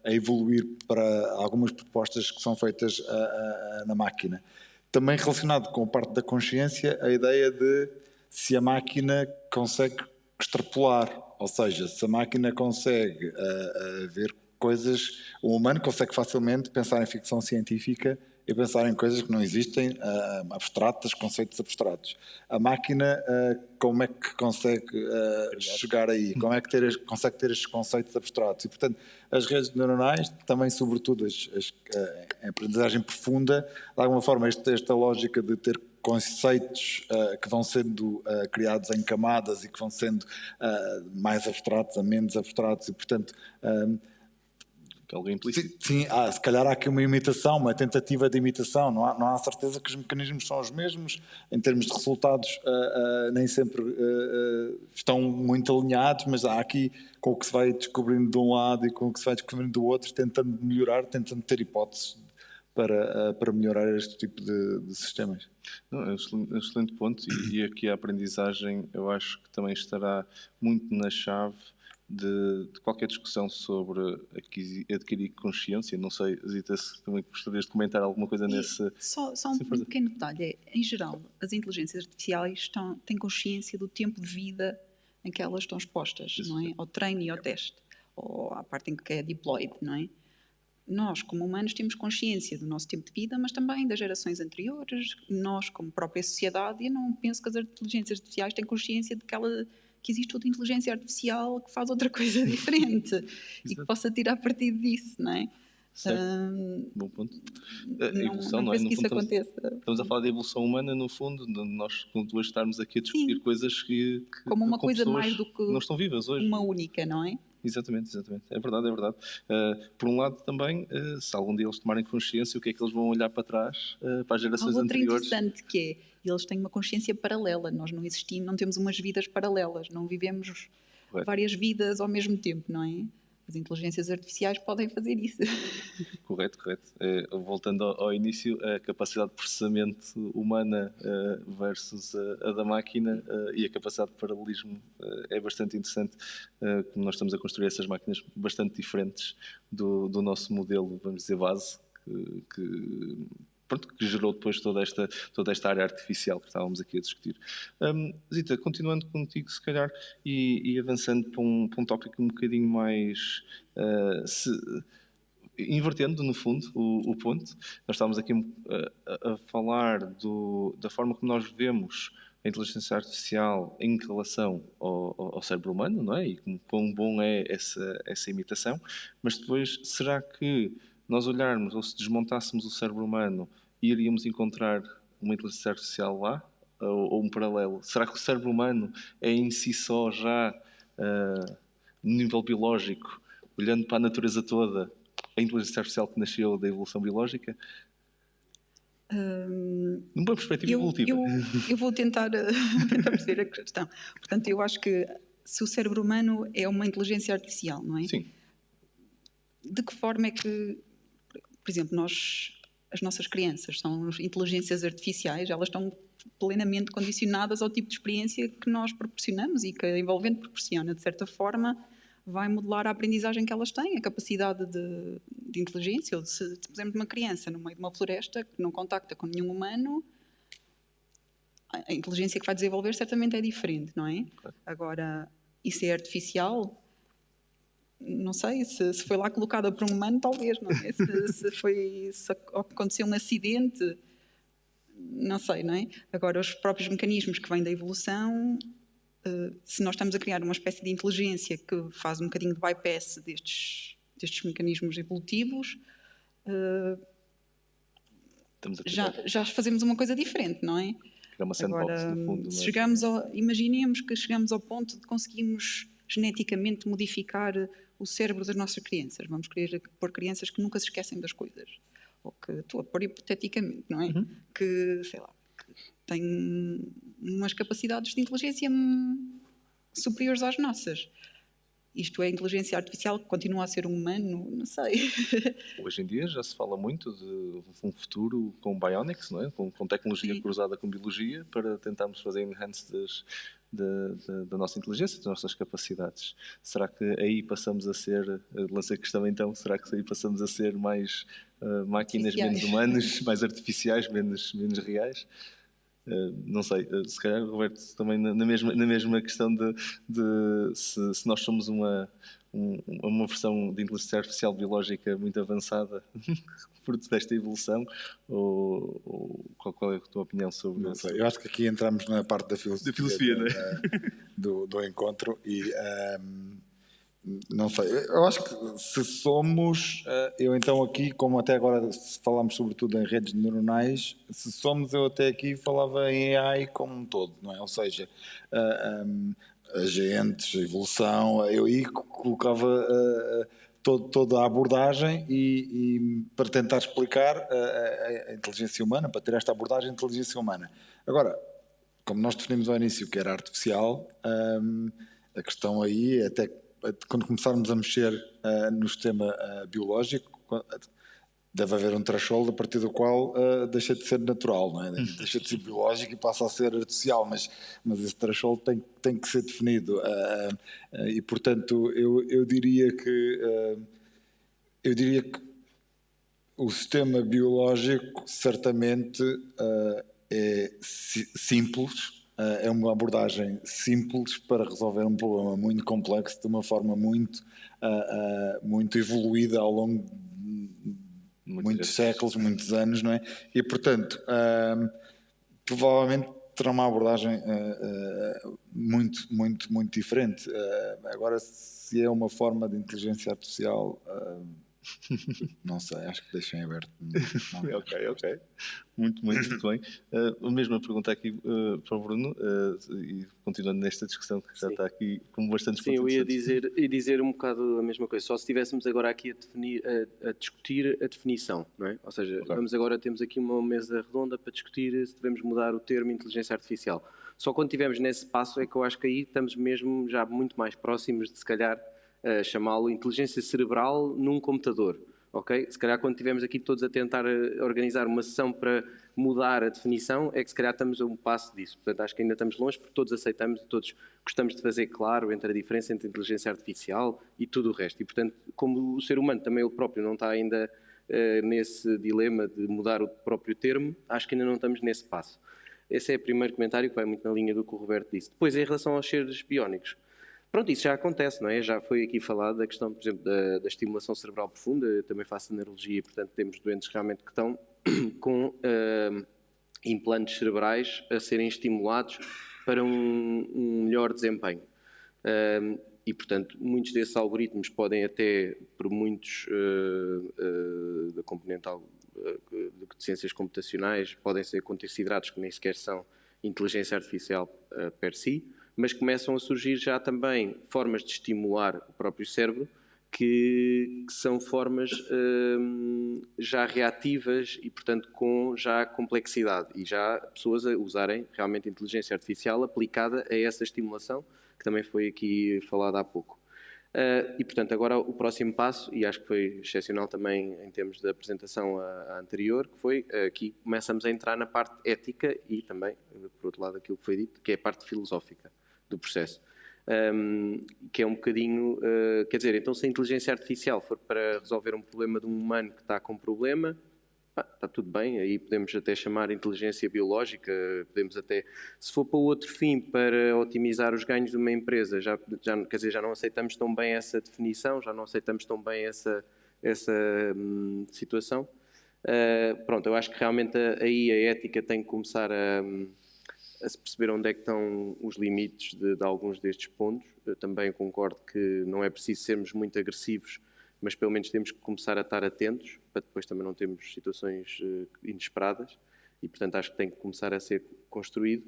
a evoluir para algumas propostas que são feitas na máquina. Também relacionado com a parte da consciência, a ideia de se a máquina consegue extrapolar, ou seja, se a máquina consegue ver coisas, o humano consegue facilmente pensar em ficção científica e pensar em coisas que não existem, abstratas, conceitos abstratos. A máquina, como é que consegue chegar aí? Como é que consegue ter estes conceitos abstratos? E, portanto, as redes neuronais, também, sobretudo, a aprendizagem profunda, de alguma forma, esta lógica de ter conceitos que vão sendo criados em camadas e que vão sendo mais abstratos a menos abstratos e, portanto... algo implícito. Sim, se calhar há aqui uma imitação, uma tentativa de imitação, não há certeza que os mecanismos são os mesmos, em termos de resultados nem sempre estão muito alinhados, mas há aqui com o que se vai descobrindo de um lado e com o que se vai descobrindo do outro, tentando melhorar, tentando ter hipóteses para melhorar este tipo de sistemas. Não, é um excelente ponto e aqui a aprendizagem eu acho que também estará muito na chave de qualquer discussão sobre adquirir consciência. Não sei, Zita, se também gostarias de comentar alguma coisa nesse... Só um pequeno detalhe. Em geral, as inteligências artificiais têm consciência do tempo de vida em que elas estão expostas, não é? Ao treino e ao teste, ou à parte em que é deployed, não é? Nós, como humanos, temos consciência do nosso tempo de vida, mas também das gerações anteriores, nós, como própria sociedade, e eu não penso que as inteligências artificiais têm consciência de que existe outra inteligência artificial que faz outra coisa diferente e que possa tirar partido disso, não é? Certo. Bom ponto. A evolução, não é? penso que isso aconteça. Estamos a falar da evolução humana, no fundo, de nós hoje estarmos aqui a discutir coisas que como uma coisa mais do que não estão vivas hoje. Uma única, não é? Exatamente. É verdade. Por um lado também, se algum dia eles tomarem consciência, o que é que eles vão olhar para trás, para as gerações anteriores. Outra interessante que é, eles têm uma consciência paralela, nós não existimos, não temos umas vidas paralelas, não vivemos várias vidas ao mesmo tempo, não é? As inteligências artificiais podem fazer isso. Correto. Voltando ao início, a capacidade de processamento humana versus a da máquina e a capacidade de paralelismo é bastante interessante, como nós estamos a construir essas máquinas bastante diferentes do nosso modelo, vamos dizer, base, que gerou depois toda esta área artificial que estávamos aqui a discutir. Zita, continuando contigo, se calhar, e avançando para um tópico um bocadinho mais... invertendo, no fundo, o ponto. Nós estávamos aqui a falar da forma como nós vemos a inteligência artificial em relação ao cérebro humano, não é? E quão bom é essa imitação, mas depois, será que nós olharmos ou se desmontássemos o cérebro humano, iríamos encontrar uma inteligência artificial lá? Ou um paralelo? Será que o cérebro humano é em si só já, no nível biológico, olhando para a natureza toda, a inteligência artificial que nasceu da evolução biológica? Numa perspectiva evolutiva. Eu vou tentar, tentar perceber a questão. Portanto, eu acho que se o cérebro humano é uma inteligência artificial, não é? Sim. De que forma é que, por exemplo, as nossas crianças são inteligências artificiais, elas estão plenamente condicionadas ao tipo de experiência que nós proporcionamos e que a Envolvente proporciona, de certa forma, vai modelar a aprendizagem que elas têm, a capacidade de inteligência. Ou se pusermos uma criança no meio de uma floresta que não contacta com nenhum humano, a inteligência que vai desenvolver certamente é diferente, não é? Agora, isso é artificial? Não sei, se foi lá colocada por um humano, talvez, não é? Se aconteceu um acidente, não sei, não é? Agora, os próprios mecanismos que vêm da evolução, se nós estamos a criar uma espécie de inteligência que faz um bocadinho de bypass destes mecanismos evolutivos, já fazemos uma coisa diferente, não é? É uma sandbox, agora, no fundo. Se imaginemos que chegamos ao ponto de conseguirmos geneticamente modificar o cérebro das nossas crianças. Vamos querer pôr crianças que nunca se esquecem das coisas. Ou que, estou a pôr hipoteticamente, não é? Que, sei lá, que têm umas capacidades de inteligência superiores às nossas. Isto é inteligência artificial que continua a ser um humano? Não sei. Hoje em dia já se fala muito de um futuro com bionics, não é? Com tecnologia Sim. cruzada com biologia, para tentarmos fazer enhance da nossa inteligência, das nossas capacidades. Será que aí passamos a ser, lancei a questão então, será que aí passamos a ser mais máquinas menos humanas, mais artificiais, menos reais? Não sei, se calhar, Roberto, também na mesma questão de se nós somos uma versão de inteligência artificial biológica muito avançada, fruto desta evolução, ou qual é a tua opinião sobre Não isso? sei, eu acho que aqui entramos na parte da filosofia, não é? do encontro e não sei, eu acho que se somos, eu então aqui, como até agora falámos sobretudo em redes neuronais, se somos, eu até aqui falava em AI como um todo, não é? Ou seja, agentes, evolução, eu aí colocava toda a abordagem e para tentar explicar a inteligência humana, para ter esta abordagem de inteligência humana. Agora, como nós definimos ao início que era artificial, a questão aí é até quando começarmos a mexer no sistema biológico, deve haver um threshold a partir do qual deixa de ser natural, não é? Deixa de ser biológico e passa a ser artificial, mas esse threshold tem que ser definido. E, portanto, eu diria que o sistema biológico certamente é simples, é uma abordagem simples para resolver um problema muito complexo de uma forma muito evoluída ao longo de muitos séculos, muitos anos, não é? E, portanto, provavelmente terá uma abordagem muito diferente. Agora, se é uma forma de inteligência artificial, não sei, acho que deixem aberto. Ok. Muito bem. A mesma pergunta aqui para o Bruno, e continuando nesta discussão que já está aqui com bastantes pontos. Sim, eu ia dizer um bocado a mesma coisa, só se estivéssemos agora aqui a discutir a definição, não é? Ou seja, temos aqui uma mesa redonda para discutir se devemos mudar o termo inteligência artificial. Só quando estivermos nesse passo é que eu acho que aí estamos mesmo já muito mais próximos de, se calhar, chamá-lo inteligência cerebral num computador, ok? Se calhar quando estivermos aqui todos a tentar organizar uma sessão para mudar a definição, é que se calhar estamos a um passo disso. Portanto, acho que ainda estamos longe, porque todos aceitamos, todos gostamos de fazer claro entre a diferença entre a inteligência artificial e tudo o resto. E, portanto, como o ser humano também ele próprio não está ainda nesse dilema de mudar o próprio termo, acho que ainda não estamos nesse passo. Esse é o primeiro comentário que vai muito na linha do que o Roberto disse. Depois, em relação aos seres biónicos, pronto, isso já acontece, não é? Já foi aqui falado da questão, por exemplo, da estimulação cerebral profunda. Eu também faço neurologia e, portanto, temos doentes realmente que estão com implantes cerebrais a serem estimulados para um melhor desempenho. E, portanto, muitos desses algoritmos podem até, por muitos da componente de ciências computacionais, podem ser considerados que nem sequer são inteligência artificial per si, mas começam a surgir já também formas de estimular o próprio cérebro que são formas já reativas e, portanto, com já complexidade e já pessoas a usarem realmente inteligência artificial aplicada a essa estimulação, que também foi aqui falado há pouco. E, portanto, agora o próximo passo, e acho que foi excepcional também em termos da apresentação à anterior, que foi aqui começamos a entrar na parte ética e também, por outro lado, aquilo que foi dito, que é a parte filosófica do processo. Que é um bocadinho, quer dizer, então se a inteligência artificial for para resolver um problema de um humano que está com um problema, está tudo bem, aí podemos até chamar inteligência biológica, podemos até, se for para outro fim, para otimizar os ganhos de uma empresa, quer dizer, já não aceitamos tão bem essa definição, já não aceitamos tão bem essa situação. Pronto, eu acho que realmente aí a ética tem que começar a se perceber onde é que estão os limites de alguns destes pontos. Eu também concordo que não é preciso sermos muito agressivos, mas pelo menos temos que começar a estar atentos, para depois também não termos situações inesperadas, e portanto acho que tem que começar a ser construído.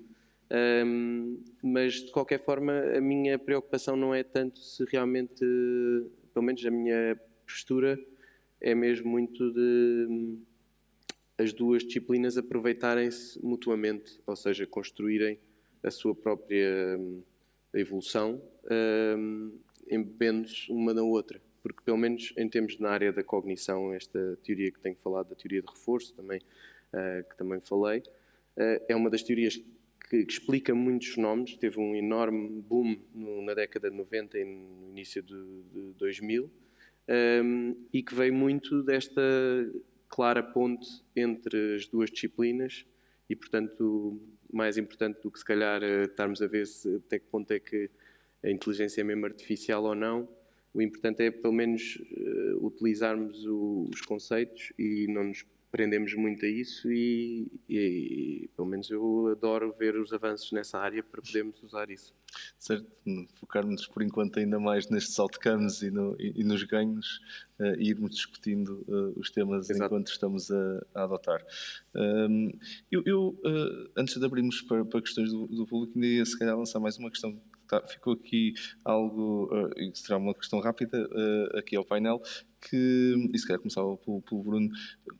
Mas de qualquer forma a minha preocupação não é tanto se realmente, pelo menos a minha postura é mesmo muito de as duas disciplinas aproveitarem-se mutuamente, ou seja, construírem a sua própria evolução, embebendo-se uma na outra. Porque, pelo menos em termos na área da cognição, esta teoria que tenho falado, da teoria de reforço, também, que também falei, é uma das teorias que explica muitos fenómenos. Teve um enorme boom na década de 90 e no início de 2000, e que veio muito desta clara ponte entre as duas disciplinas e, portanto, mais importante do que se calhar estarmos a ver até que ponto é que a inteligência é mesmo artificial ou não, o importante é pelo menos utilizarmos os conceitos e não nos prendemos muito a isso e pelo menos eu adoro ver os avanços nessa área para podermos usar isso. Certo, focarmos por enquanto ainda mais nestes outcomes e nos ganhos e irmos discutindo os temas Exato. enquanto estamos a adotar. Antes de abrirmos para questões do público, ainda ia se calhar lançar mais uma questão. Ficou aqui algo, e será uma questão rápida, aqui ao painel, e se calhar começava pelo Bruno.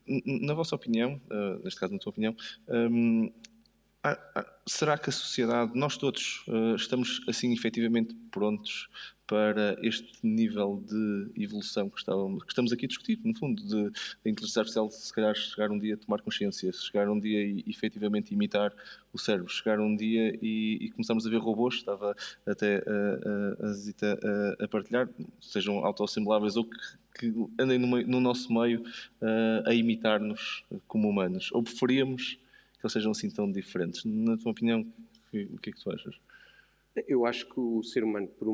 Na vossa opinião, neste caso na tua opinião, será que a sociedade, nós todos, estamos assim efetivamente prontos para este nível de evolução que estamos aqui a discutir, no fundo, de inteligência artificial, se calhar chegar um dia a tomar consciência, chegar um dia e efetivamente imitar o cérebro, chegar um dia e começarmos a ver robôs, estava até a Zita a partilhar, sejam autoassembláveis ou que andem no nosso meio a imitar-nos como humanos, ou preferíamos que eles sejam assim tão diferentes? Na tua opinião, o que é que tu achas? Eu acho que o ser humano, por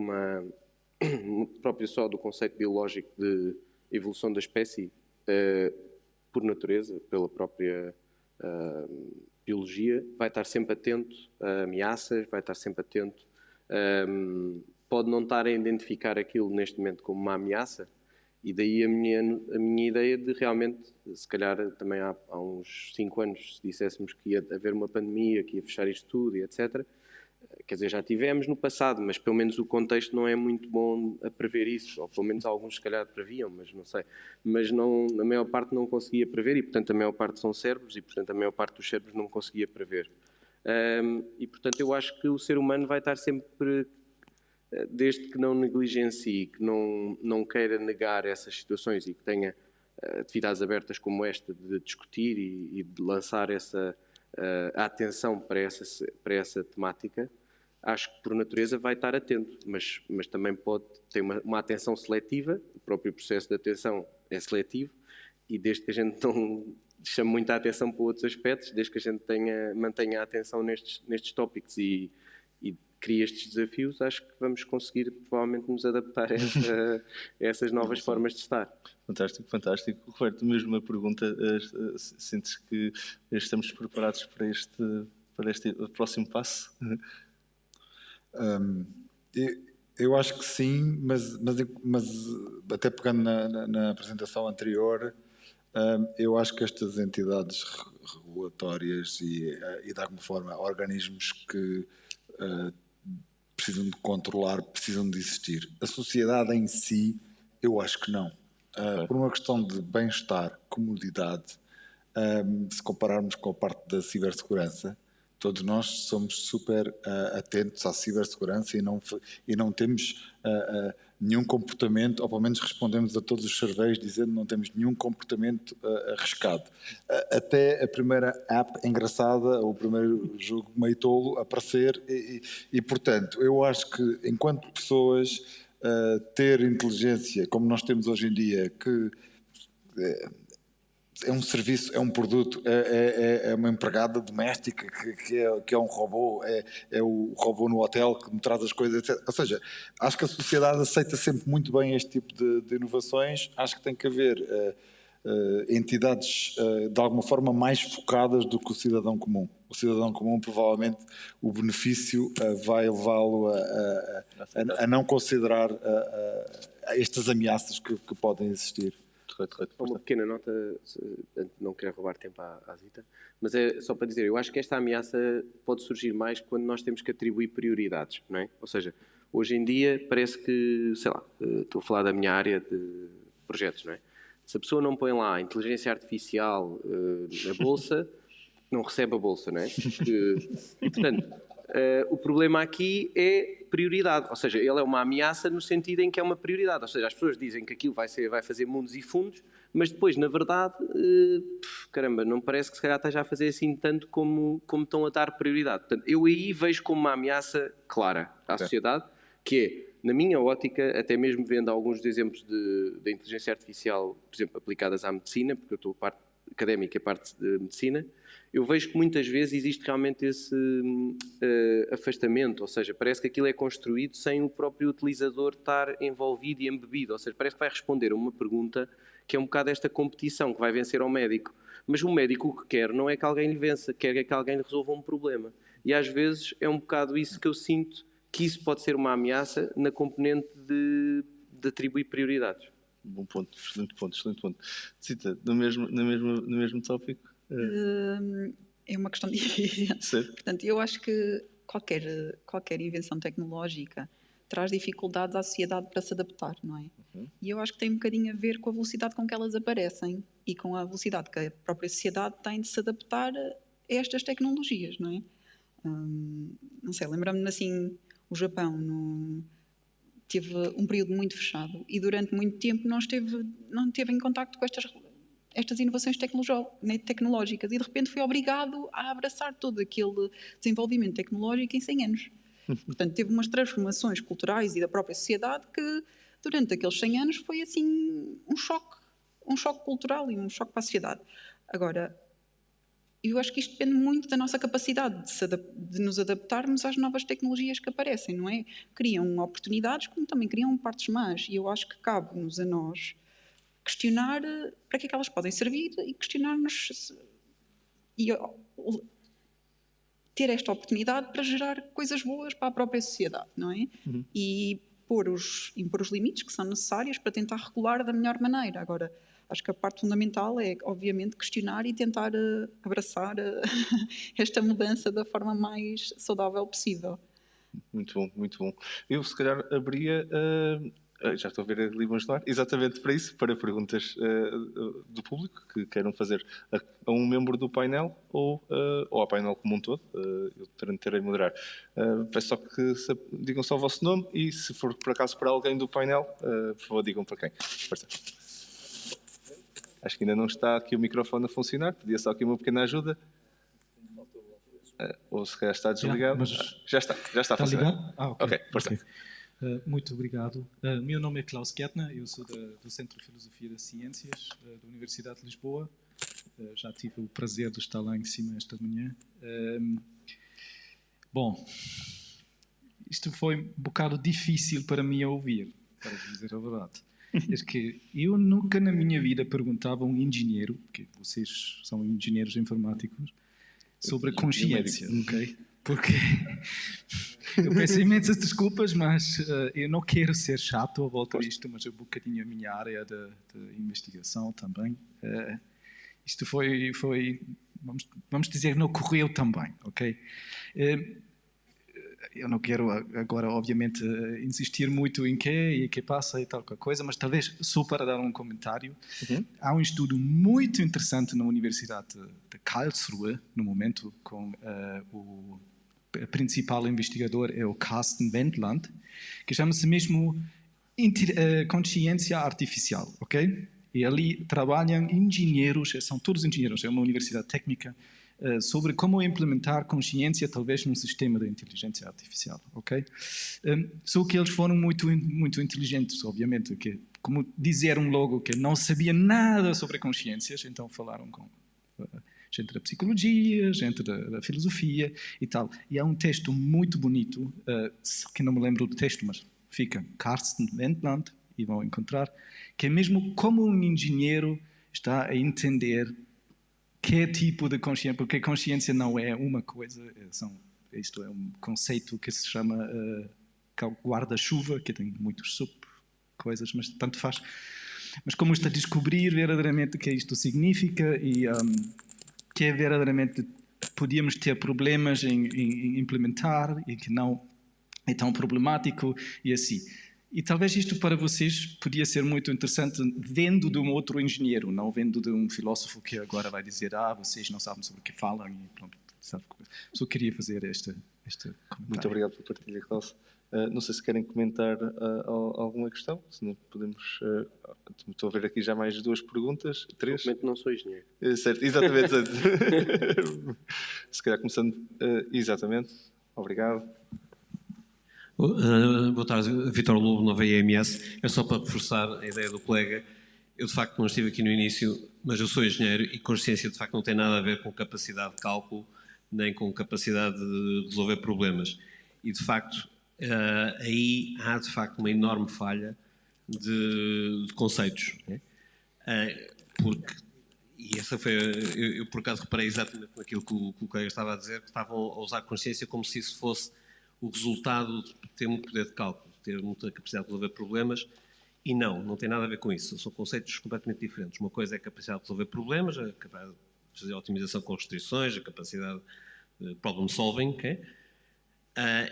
próprio só do conceito biológico de evolução da espécie, por natureza, pela própria biologia, vai estar sempre atento a ameaças, vai estar sempre atento, pode não estar a identificar aquilo neste momento como uma ameaça, e daí a minha ideia de realmente, se calhar também há uns 5 anos, se disséssemos que ia haver uma pandemia, que ia fechar isto tudo e etc., quer dizer, já tivemos no passado, mas pelo menos o contexto não é muito bom a prever isso, ou pelo menos alguns se calhar previam, mas não sei. Mas não, a maior parte não conseguia prever e, portanto, a maior parte são cérebros e, portanto, a maior parte dos cérebros não conseguia prever. E, portanto, eu acho que o ser humano vai estar sempre, desde que não negligencie, que não queira negar essas situações e que tenha atividades abertas como esta de discutir e de lançar a atenção para essa temática, acho que por natureza vai estar atento, mas também pode ter uma atenção seletiva, o próprio processo de atenção é seletivo, e desde que a gente não chame muita atenção para outros aspectos, desde que a gente mantenha a atenção nestes tópicos e e cria estes desafios, acho que vamos conseguir provavelmente nos adaptar a essas novas formas de estar. Fantástico, fantástico. Roberto, mesmo uma pergunta, sentes que estamos preparados para este próximo passo? Eu acho que sim, mas até pegando na apresentação anterior, eu acho que estas entidades regulatórias e de alguma forma organismos que precisam de controlar, precisam de existir. A sociedade em si, eu acho que não. Por uma questão de bem-estar, comodidade, se compararmos com a parte da cibersegurança, todos nós somos super atentos à cibersegurança e não temos nenhum comportamento, ou pelo menos respondemos a todos os surveys dizendo que não temos nenhum comportamento arriscado. Até a primeira app engraçada, o primeiro jogo meio tolo aparecer e portanto, eu acho que enquanto pessoas ter inteligência, como nós temos hoje em dia, que é um serviço, é um produto, é uma empregada doméstica que é um robô, é o robô no hotel que me traz as coisas, etc. Ou seja, acho que a sociedade aceita sempre muito bem este tipo de inovações. Acho que tem que haver entidades de alguma forma mais focadas do que o cidadão comum. O cidadão comum, provavelmente, o benefício vai levá-lo a não considerar estas ameaças que podem existir. Uma pequena nota, não quero roubar tempo à Zita, mas é só para dizer, eu acho que esta ameaça pode surgir mais quando nós temos que atribuir prioridades, não é? Ou seja, hoje em dia parece que, sei lá, estou a falar da minha área de projetos, não é? Se a pessoa não põe lá a inteligência artificial na bolsa, não recebe a bolsa, não é? E portanto, o problema aqui é prioridade, ou seja, ele é uma ameaça no sentido em que é uma prioridade, ou seja, as pessoas dizem que aquilo vai fazer mundos e fundos, mas depois, na verdade, caramba, não parece que se calhar esteja a fazer assim tanto como estão a dar prioridade. Portanto, eu aí vejo como uma ameaça clara à sociedade, que é, na minha ótica, até mesmo vendo alguns exemplos da inteligência artificial, por exemplo, aplicadas à medicina, porque eu estou a parte académica e a parte de medicina, eu vejo que muitas vezes existe realmente esse afastamento, ou seja, parece que aquilo é construído sem o próprio utilizador estar envolvido e embebido, ou seja, parece que vai responder a uma pergunta que é um bocado esta competição, que vai vencer ao médico. Mas o médico o que quer não é que alguém lhe vença, quer que alguém lhe resolva um problema. E às vezes é um bocado isso que eu sinto, que isso pode ser uma ameaça na componente de atribuir prioridades. Bom ponto, excelente ponto, excelente ponto. Zita, no mesmo tópico? É uma questão difícil. Certo. Portanto, eu acho que qualquer invenção tecnológica traz dificuldades à sociedade para se adaptar, não é? E eu acho que tem um bocadinho a ver com a velocidade com que elas aparecem e com a velocidade que a própria sociedade tem de se adaptar a estas tecnologias, não é? Não sei, lembro-me assim, o Japão teve um período muito fechado e durante muito tempo não esteve em contacto com estas inovações tecnológicas e de repente foi obrigado a abraçar todo aquele desenvolvimento tecnológico em 100 anos. Portanto, teve umas transformações culturais e da própria sociedade que durante aqueles 100 anos foi assim um choque cultural e um choque para a sociedade. Agora, eu acho que isto depende muito da nossa capacidade de nos adaptarmos às novas tecnologias que aparecem, não é? Criam oportunidades como também criam partes más e eu acho que cabe-nos a nós questionar para que é que elas podem servir e questionar-nos e ter esta oportunidade para gerar coisas boas para a própria sociedade, não é? E impor os limites que são necessários para tentar regular da melhor maneira. Agora, acho que a parte fundamental é, obviamente, questionar e tentar abraçar esta mudança da forma mais saudável possível. Muito bom, muito bom. Eu, se calhar, abria... já estou a ver ali vamos lá, exatamente para isso, para perguntas do público que queiram fazer a um membro do painel ou ao painel como um todo. Eu tentarei moderar. Peço só que digam só o vosso nome e, se for por acaso para alguém do painel, por favor, digam para quem. Força. Acho que ainda não está aqui o microfone a funcionar, pedia só aqui uma pequena ajuda. Ou se calhar está desligado. Já está a funcionar. Ligado? Ok. Ok, força. Okay. Muito obrigado. Meu nome é Klaus Gärtner, eu sou do Centro de Filosofia das Ciências da Universidade de Lisboa. Já tive o prazer de estar lá em cima esta manhã. Bom, isto foi um bocado difícil para mim a ouvir, para dizer a verdade. É que eu nunca na minha vida perguntava a um engenheiro, porque vocês são engenheiros informáticos, sobre a consciência, ok? Porque eu peço imensas desculpas, mas eu não quero ser chato à volta disto, mas é um bocadinho a minha área de investigação também. Isto foi vamos dizer, não correu tão bem, ok? Eu não quero agora, obviamente, insistir muito em que passa e tal coisa, mas talvez só para dar um comentário. Há um estudo muito interessante na Universidade de Karlsruhe, no momento, com o principal investigador é o Carsten Wendland, que chama-se mesmo Consciência Artificial, ok? E ali trabalham engenheiros, são todos engenheiros, é uma universidade técnica, sobre como implementar consciência, talvez, num sistema de inteligência artificial, ok? Só que eles foram muito inteligentes, obviamente, que, como disseram logo que não sabiam nada sobre consciências, então falaram com gente da psicologia, gente da filosofia e tal. E há um texto muito bonito, que não me lembro do texto, mas fica Carsten Wendland, e vão encontrar, que é mesmo como um engenheiro está a entender que tipo de consciência, porque consciência não é uma coisa, isto é um conceito que se chama guarda-chuva, que tem muitos sub-coisas, mas tanto faz. Mas como está a descobrir verdadeiramente o que isto significa e que é verdadeiramente podíamos ter problemas em implementar e que não é tão problemático e assim. E talvez isto para vocês podia ser muito interessante vendo de um outro engenheiro, não vendo de um filósofo que agora vai dizer vocês não sabem sobre o que falam e pronto. Só queria fazer este comentário. Muito obrigado pela partilha, Klaus. Não sei se querem comentar alguma questão, se não podemos... estou a ver aqui já mais 2 perguntas, 3. Simplesmente não sou engenheiro. Certo, exatamente. Se calhar começando... exatamente. Obrigado. Boa tarde, Vítor Lobo, Nova IMS. É só para reforçar a ideia do colega. Eu, de facto, não estive aqui no início, mas eu sou engenheiro e consciência, de facto, não tem nada a ver com capacidade de cálculo nem com capacidade de resolver problemas. E, de facto, aí há, de facto, uma enorme falha de conceitos. Né? Porque, e essa foi... Eu, por acaso, reparei exatamente naquilo que o colega estava a dizer, que estavam a usar consciência como se isso fosse o resultado de ter muito poder de cálculo, de ter muita capacidade de resolver problemas, e não tem nada a ver com isso. São conceitos completamente diferentes. Uma coisa é a capacidade de resolver problemas, a capacidade de fazer otimização com restrições, a capacidade de problem solving, okay?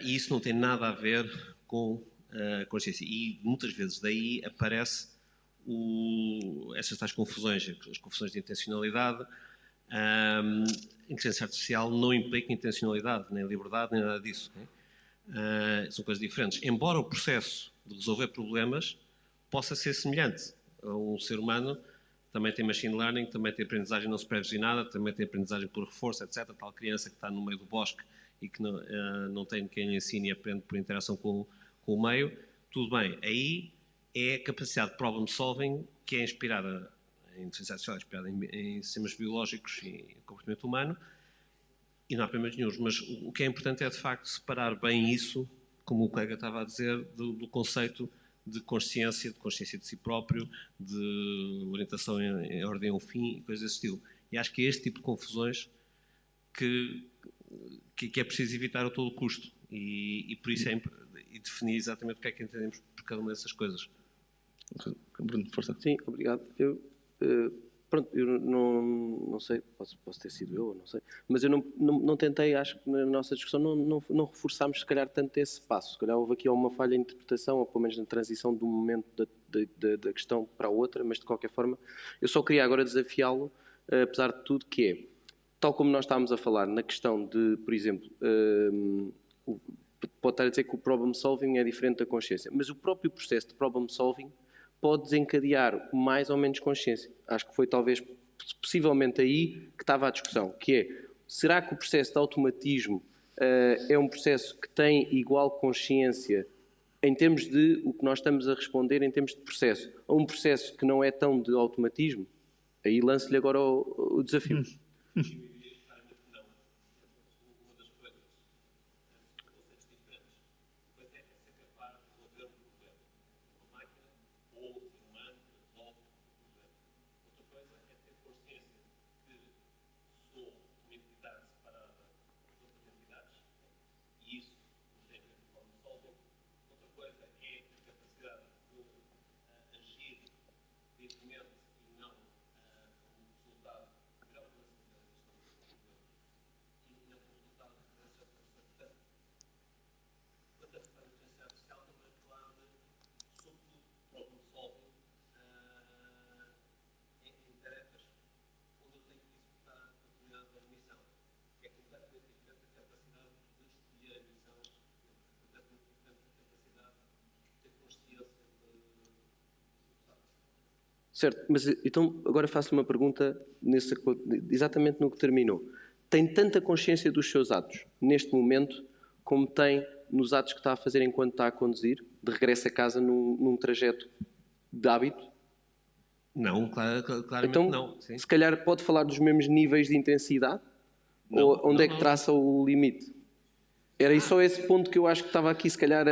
E isso não tem nada a ver com a consciência. E muitas vezes daí aparece essas tais confusões, as confusões de intencionalidade. Inteligência artificial não implica intencionalidade, nem liberdade, nem nada disso, okay? São coisas diferentes. Embora o processo de resolver problemas possa ser semelhante a um ser humano, também tem machine learning, também tem aprendizagem não supervisionada, também tem aprendizagem por reforço, etc. Tal criança que está no meio do bosque e que não tem quem lhe ensine e aprende por interação com o meio, tudo bem. Aí é a capacidade de problem solving que é inspirada em inteligência artificial, inspirada em sistemas biológicos e em comportamento humano. E não há problemas nenhums, mas o que é importante é, de facto, separar bem isso, como o colega estava a dizer, do conceito de consciência de si próprio, de orientação em ordem ao fim, coisas desse estilo. E acho que é este tipo de confusões que é preciso evitar a todo custo. E por isso e definir exatamente o que é que entendemos por cada uma dessas coisas. Bruno, força. Sim, obrigado. Pronto, eu não sei, posso ter sido eu, não sei, mas eu não tentei, acho que na nossa discussão não reforçámos se calhar tanto esse passo, se calhar houve aqui uma falha de interpretação, ou pelo menos na transição de um momento da questão para a outra, mas de qualquer forma, eu só queria agora desafiá-lo, apesar de tudo, que é, tal como nós estávamos a falar na questão de, por exemplo, pode estar a dizer que o problem solving é diferente da consciência, mas o próprio processo de problem solving pode desencadear mais ou menos consciência. Acho que foi talvez, possivelmente aí que estava a discussão, que é, será que o processo de automatismo é um processo que tem igual consciência em termos de o que nós estamos a responder em termos de processo, ou um processo que não é tão de automatismo? Aí lanço-lhe agora o desafio. Certo, mas então agora faço-lhe uma pergunta exatamente no que terminou. Tem tanta consciência dos seus atos neste momento como tem nos atos que está a fazer enquanto está a conduzir, de regresso a casa num trajeto de hábito? Não, claramente Então, não. Sim. se calhar pode falar dos mesmos níveis de intensidade? Não, ou onde é que não. traça o limite? Era só esse ponto que eu acho que estava aqui, se calhar,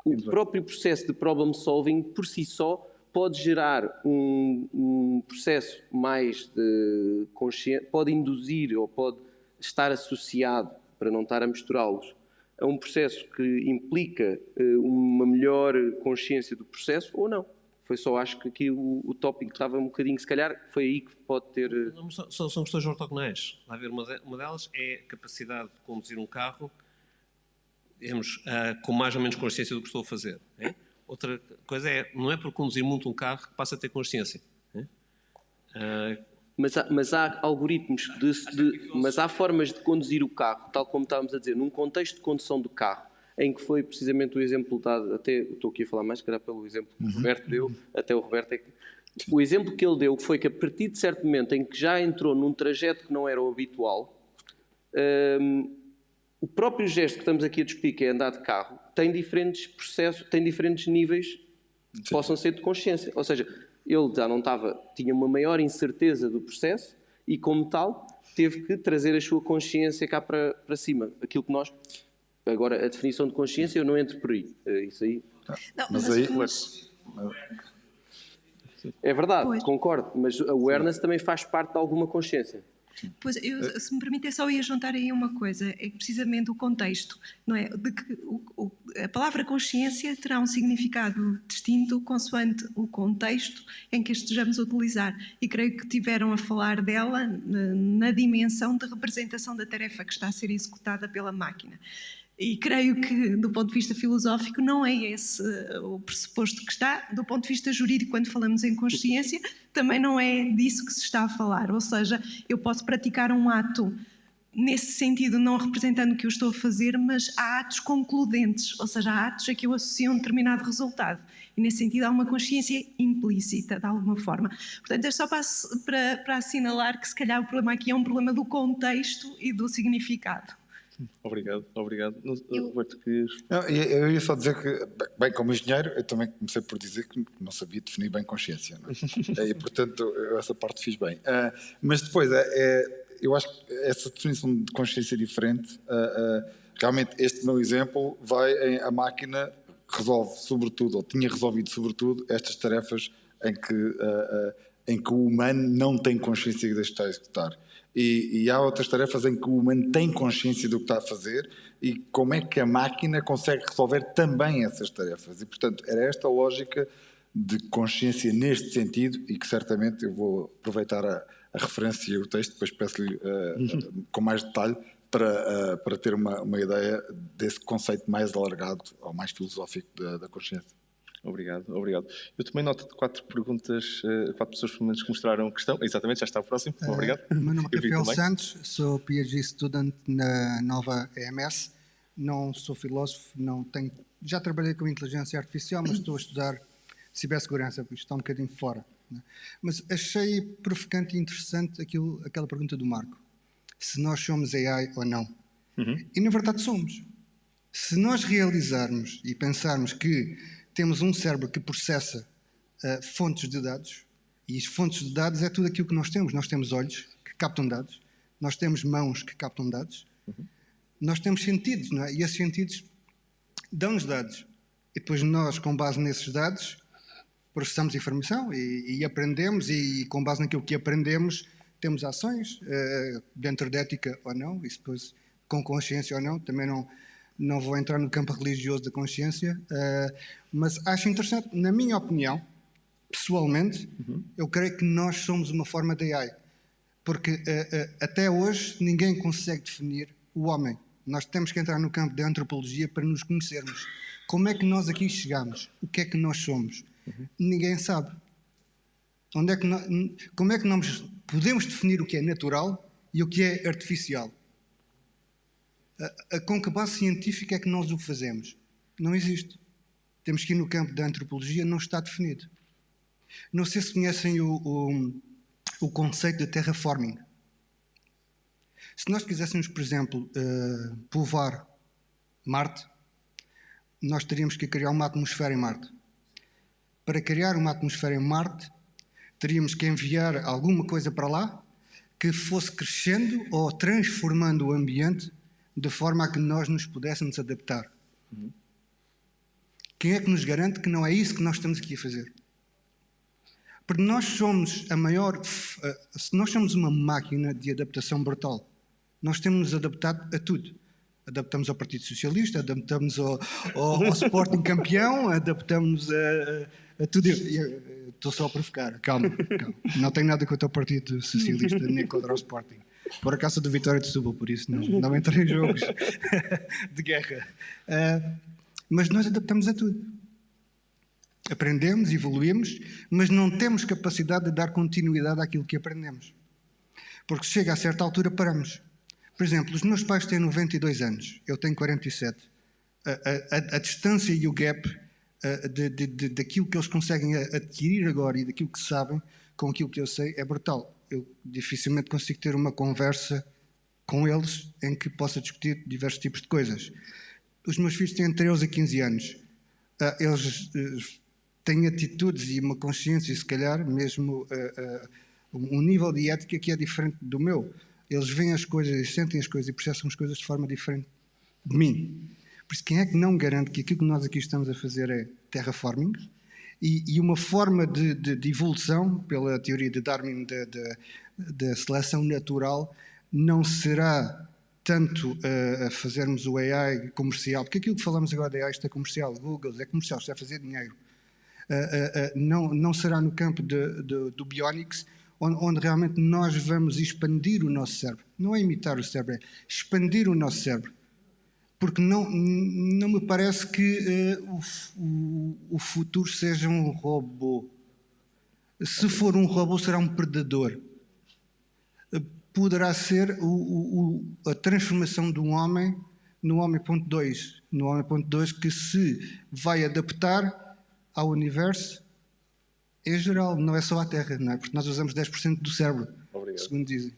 o próprio processo de problem solving, por si só, pode gerar um processo mais de consciência, pode induzir ou pode estar associado, para não estar a misturá-los, a um processo que implica uma melhor consciência do processo ou não. Foi só, acho que aqui o tópico estava um bocadinho, se calhar, foi aí que pode ter... Não, são questões ortogonais. Lá ver, uma delas é a capacidade de conduzir um carro, digamos, com mais ou menos consciência do que estou a fazer. É? Outra coisa não é por conduzir muito um carro que passa a ter consciência. É? Mas há algoritmos, mas há formas de conduzir o carro, tal como estávamos a dizer, num contexto de condução do carro, em que foi precisamente o exemplo dado, até estou aqui a falar mais, que era pelo exemplo que o Roberto deu, até o Roberto o exemplo que ele deu foi que a partir de certo momento em que já entrou num trajeto que não era o habitual, o próprio gesto que estamos aqui a discutir, que é andar de carro, tem diferentes processos, tem diferentes níveis que possam ser de consciência. Ou seja, ele já não tinha uma maior incerteza do processo e, como tal, teve que trazer a sua consciência cá para cima. Aquilo que nós... Agora, a definição de consciência, eu não entro por aí. Isso aí... Não, Mas aí... É verdade, Pois. concordo, mas a awareness também faz parte de alguma consciência. Pois, se me permite, só ia juntar aí uma coisa, é que precisamente o contexto, não é? De que a palavra consciência terá um significado distinto consoante o contexto em que a estejamos a utilizar. E creio que tiveram a falar dela na dimensão de representação da tarefa que está a ser executada pela máquina. E creio que, do ponto de vista filosófico, não é esse o pressuposto que está. Do ponto de vista jurídico, quando falamos em consciência, também não é disso que se está a falar. Ou seja, eu posso praticar um ato nesse sentido, não representando o que eu estou a fazer, mas há atos concludentes, ou seja, há atos a que eu associo um determinado resultado. E, nesse sentido, há uma consciência implícita, de alguma forma. Portanto, é só para assinalar que, se calhar, o problema aqui é um problema do contexto e do significado. Obrigado. Roberto, Eu ia só dizer que, bem, como engenheiro, eu também comecei por dizer que não sabia definir bem consciência, não é? E, portanto, essa parte fiz bem. Mas depois, eu acho que essa definição de consciência diferente, realmente este meu exemplo a máquina resolve sobretudo, ou tinha resolvido sobretudo, estas tarefas em que o humano não tem consciência de estar a executar. E há outras tarefas em que o humano tem consciência do que está a fazer e como é que a máquina consegue resolver também essas tarefas. E, portanto, era esta lógica de consciência neste sentido e que certamente eu vou aproveitar a referência e o texto, depois peço-lhe com mais detalhe para ter uma ideia desse conceito mais alargado ou mais filosófico da consciência. Obrigado. Eu tomei nota de 4 perguntas, 4 pessoas pelo menos que mostraram questão. Exatamente, já está o próximo. Obrigado. Meu nome é Eu vi Rafael também. Santos, sou PhD student na nova EMS, não sou filósofo, já trabalhei com inteligência artificial, mas estou a estudar cibersegurança, porque está um bocadinho fora. Né? Mas achei provocante e interessante aquela pergunta do Marco, se nós somos AI ou não. E na verdade somos. Se nós realizarmos e pensarmos que temos um cérebro que processa fontes de dados, e as fontes de dados é tudo aquilo que nós temos. Nós temos olhos que captam dados, nós temos mãos que captam dados, nós temos sentidos, não é? E esses sentidos dão-nos dados. E depois nós, com base nesses dados, processamos informação e aprendemos, e com base naquilo que aprendemos, temos ações, dentro de ética ou não, isso depois com consciência ou não, também não vou entrar no campo religioso da consciência, mas acho interessante, na minha opinião, pessoalmente, eu creio que nós somos uma forma de AI, porque até hoje ninguém consegue definir o homem. Nós temos que entrar no campo da antropologia para nos conhecermos. Como é que nós aqui chegamos? O que é que nós somos? Ninguém sabe. Como é que nós podemos definir o que é natural e o que é artificial? Com que base científica é que nós o fazemos? Não existe. Temos que ir no campo da antropologia, não está definido. Não sei se conhecem o conceito de terraforming. Se nós quiséssemos, por exemplo, povoar Marte, nós teríamos que criar uma atmosfera em Marte. Para criar uma atmosfera em Marte, teríamos que enviar alguma coisa para lá que fosse crescendo ou transformando o ambiente de forma a que nós nos pudéssemos adaptar. Quem é que nos garante que não é isso que nós estamos aqui a fazer? Porque nós somos nós somos uma máquina de adaptação brutal. Nós temos-nos adaptado a tudo. Adaptamos ao Partido Socialista, adaptamos ao Sporting campeão, adaptamos a tudo. Estou só a provocar, calma. Não tenho nada contra o Partido Socialista, nem contra o Sporting. Por acaso sou do Vitória de Setúbal, por isso não entrei em jogos de guerra. Mas nós adaptamos a tudo. Aprendemos, evoluímos, mas não temos capacidade de dar continuidade àquilo que aprendemos. Porque chega a certa altura, paramos. Por exemplo, os meus pais têm 92 anos, eu tenho 47. A distância e o gap daquilo que eles conseguem adquirir agora e daquilo que sabem com aquilo que eu sei é brutal. Eu dificilmente consigo ter uma conversa com eles em que possa discutir diversos tipos de coisas. Os meus filhos têm 13 a 15 anos. Eles têm atitudes e uma consciência, e se calhar mesmo um nível de ética que é diferente do meu. Eles veem as coisas e sentem as coisas e processam as coisas de forma diferente de mim. Por isso, quem é que não garante que aquilo que nós aqui estamos a fazer é terraforming? E uma forma de evolução, pela teoria de Darwin da seleção natural, não será tanto a fazermos o AI comercial, porque aquilo que falamos agora de AI, isto é comercial, Google é comercial, isto é fazer dinheiro. Não será no campo do bionics, onde realmente nós vamos expandir o nosso cérebro. Não é imitar o cérebro, é expandir o nosso cérebro. Porque não me parece que o futuro seja um robô. Se for um robô, será um predador. Poderá ser a transformação de um homem no homem ponto 2. No homem ponto 2 que se vai adaptar ao universo em geral, não é só à Terra, não é? Porque nós usamos 10% do cérebro, segundo dizem.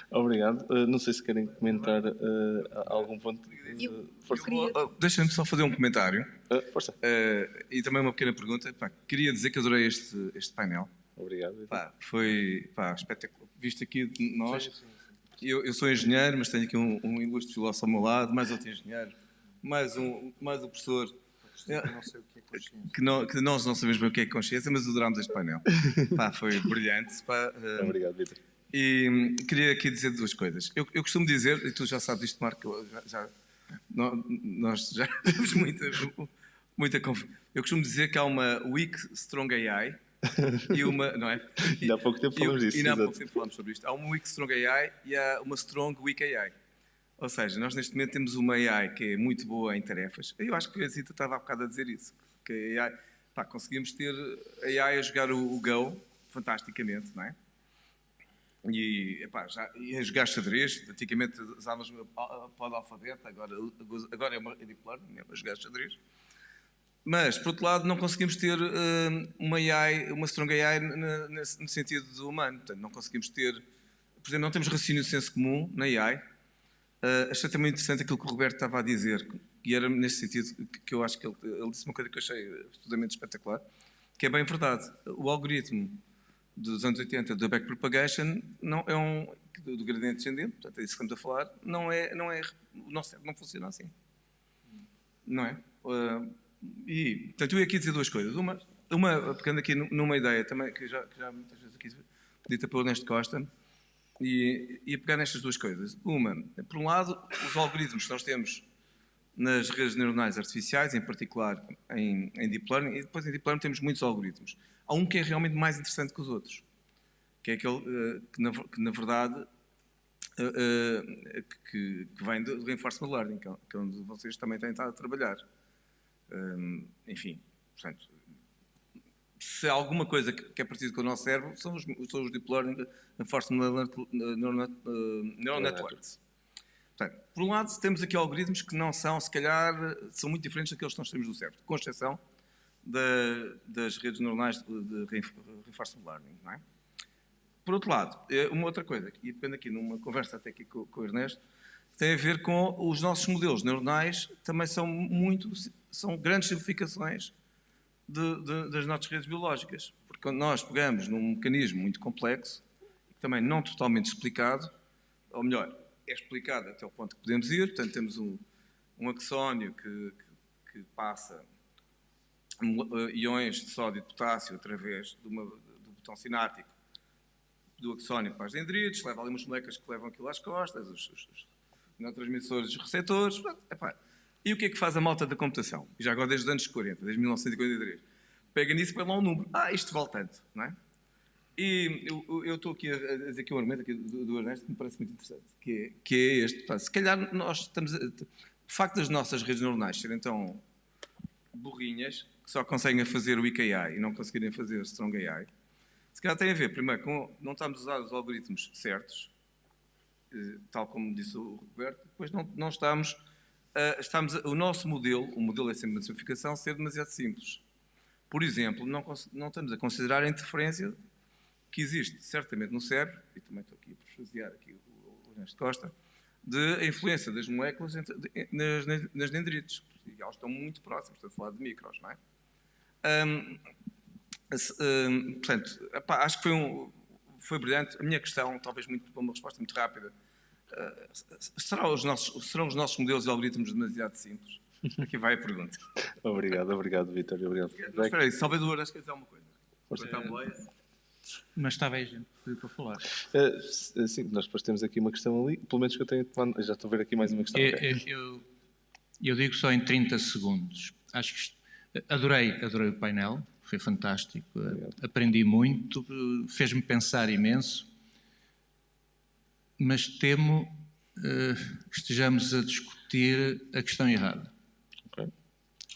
Obrigado. Não sei se querem comentar algum ponto. Deixa-me só fazer um comentário. Força. E também uma pequena pergunta. Queria dizer que adorei este painel. Obrigado. Foi espetacular. Visto aqui de nós, eu sou engenheiro, mas tenho aqui um ilustre filósofo ao meu lado, mais outro engenheiro, mais um professor. Não sei o que é consciência. Que nós não sabemos bem o que é consciência, mas adorámos este painel. Foi brilhante. Obrigado, Vitor. E queria aqui dizer duas coisas. Eu costumo dizer, e tu já sabes isto, Marco, nós já temos muita confiança. Eu costumo dizer que há uma weak, strong AI e uma, não é? E há pouco tempo falamos disso. E há pouco tempo falamos sobre isto. Há uma weak, strong AI e há uma strong, weak AI. Ou seja, nós neste momento temos uma AI que é muito boa em tarefas. Eu acho que a Zita estava há bocado a dizer isso. Que a AI, conseguimos ter a AI a jogar o Go fantasticamente, não é? E a jogar xadrez. Antigamente usávamos para o alfabeto, agora é uma deep learning, é para jogar xadrez. Mas, por outro lado, não conseguimos ter uma AI, uma strong AI no sentido do humano. Portanto, não conseguimos ter, por exemplo, não temos raciocínio de senso comum na AI. Achei também interessante aquilo que o Roberto estava a dizer, e era nesse sentido que eu acho que ele disse uma coisa que eu achei absolutamente espetacular, que é bem verdade. O algoritmo dos anos 80 do backpropagation não é do gradiente descendente, portanto é isso que estamos a falar, o nosso cérebro não funciona assim. Não é? E, portanto, eu ia aqui dizer duas coisas. Uma pegando aqui numa ideia também, que já muitas vezes aqui dita pelo Ernesto Costa, e a pegar nestas duas coisas. Uma, por um lado, os algoritmos que nós temos nas redes neuronais artificiais, em particular em Deep Learning, e depois em Deep Learning temos muitos algoritmos. Há um que é realmente mais interessante que os outros, que é aquele que na verdade, que vem do Reinforcement Learning, que é onde vocês também têm estado a trabalhar. Enfim, portanto, se há alguma coisa que é parecida com o nosso cérebro, são os Deep Learning Reinforcement Neural Networks. Portanto, por um lado, temos aqui algoritmos que não são, se calhar, são muito diferentes daqueles que nós temos no cérebro, com exceção das redes neuronais de reinforcement learning, não é? Por outro lado, uma outra coisa, e depende aqui numa conversa até aqui com o Ernesto, tem a ver com os nossos modelos neuronais, também são grandes simplificações das nossas redes biológicas. Porque quando nós pegamos num mecanismo muito complexo, também não totalmente explicado, ou melhor, é explicado até o ponto que podemos ir, portanto temos um axónio que passa iões de sódio e de potássio através do botão sináptico do axónio para as dendrites, leva ali umas moléculas que levam aquilo às costas, os neurotransmissores e os receptores. E o que é que faz a malta da computação? Já agora desde os anos 40, desde 1943. Pega nisso e põe lá um número. Isto vale tanto, não é? E eu estou aqui a dizer aqui um argumento aqui do Ernesto que me parece muito interessante, que é este. Se calhar nós estamos... O facto das nossas redes neuronais serem tão burrinhas, que só conseguem fazer o IKI e não conseguirem fazer o Strong AI, se calhar tem a ver, primeiro, com não estamos a usar os algoritmos certos, tal como disse o Roberto, depois não estamos o nosso modelo, o modelo é sempre uma simplificação, ser demasiado simples. Por exemplo, não estamos a considerar a interferência que existe certamente no cérebro, e também estou aqui a parafrasear aqui o Ernesto Costa, de influência das moléculas nas dendrites. E elas estão muito próximas, estou a falar de micros, não é? Portanto, acho que foi brilhante. A minha questão, talvez uma resposta muito rápida, serão os nossos modelos e algoritmos demasiado simples? Aqui vai a pergunta. Obrigado, Vítor. Obrigado. Mas espera aí, talvez o Ernesto quer dizer alguma coisa. Mas estava aí gente para falar. Sim, nós depois temos aqui uma questão ali, pelo menos que eu tenho... Já estou a ver aqui mais uma questão. Eu digo só em 30 segundos. Acho que adorei o painel, foi fantástico. Aprendi muito, fez-me pensar imenso, mas temo que estejamos a discutir a questão errada. Okay.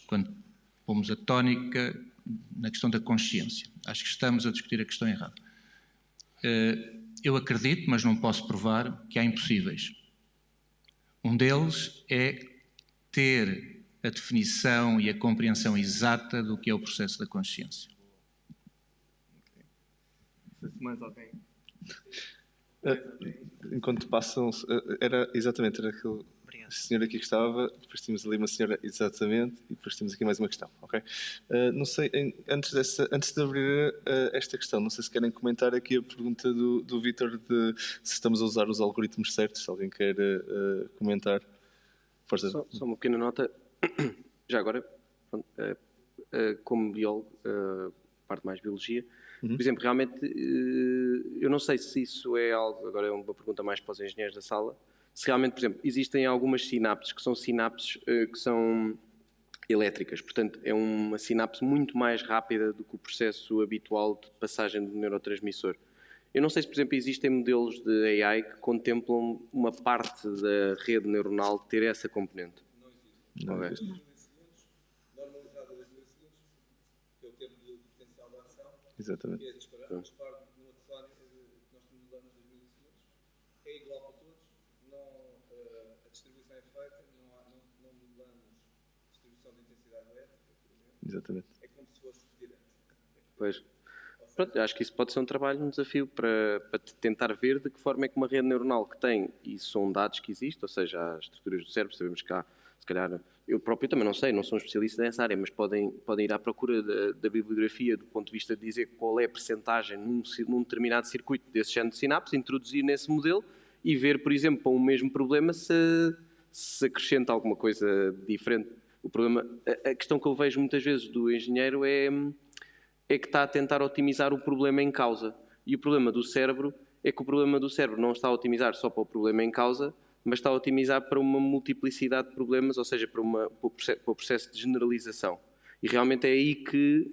Quando pomos a tónica na questão da consciência. Acho que estamos a discutir a questão errada. Eu acredito, mas não posso provar, que há impossíveis. Um deles é ter a definição e a compreensão exata do que é o processo da consciência. Não sei se mais alguém... Enquanto passam... Era aquele senhor aqui que estava, depois tínhamos ali uma senhora exatamente, e depois temos aqui mais uma questão, ok? Não sei, antes de abrir esta questão, não sei se querem comentar aqui a pergunta do Vítor de se estamos a usar os algoritmos certos, se alguém quer comentar. Força. Só uma pequena nota, já agora, como biólogo, parte mais biologia, por exemplo, realmente, eu não sei se isso é algo, agora é uma pergunta mais para os engenheiros da sala, se realmente, por exemplo, existem algumas sinapses que são sinapses que são elétricas, portanto, é uma sinapse muito mais rápida do que o processo habitual de passagem do neurotransmissor. Eu não sei se, por exemplo, existem modelos de AI que contemplam uma parte da rede neuronal ter essa componente. Não existe. Normalizada a 2 milissegundos, que é o tempo de potencial de ação, Exatamente. que é disparar no axónio que nós estimulamos 2 milissegundos, é igual para todos, a distribuição é feita, não mudamos a distribuição de intensidade elétrica, por exemplo. Exatamente. É como se fosse direto. Pois. Pronto, acho que isso pode ser um trabalho, um desafio para tentar ver de que forma é que uma rede neuronal que tem, e são dados que existem, ou seja, as estruturas do cérebro, sabemos que há, se calhar, eu próprio também não sei, não sou um especialista nessa área, mas podem ir à procura da bibliografia do ponto de vista de dizer qual é a percentagem num determinado circuito desse género de sinapse, introduzir nesse modelo e ver, por exemplo, para um mesmo problema se acrescenta alguma coisa diferente. O problema, a questão que eu vejo muitas vezes do engenheiro é que está a tentar otimizar o problema em causa. E o problema do cérebro é que o problema do cérebro não está a otimizar só para o problema em causa, mas está a otimizar para uma multiplicidade de problemas, ou seja, para o processo de generalização. E realmente é aí que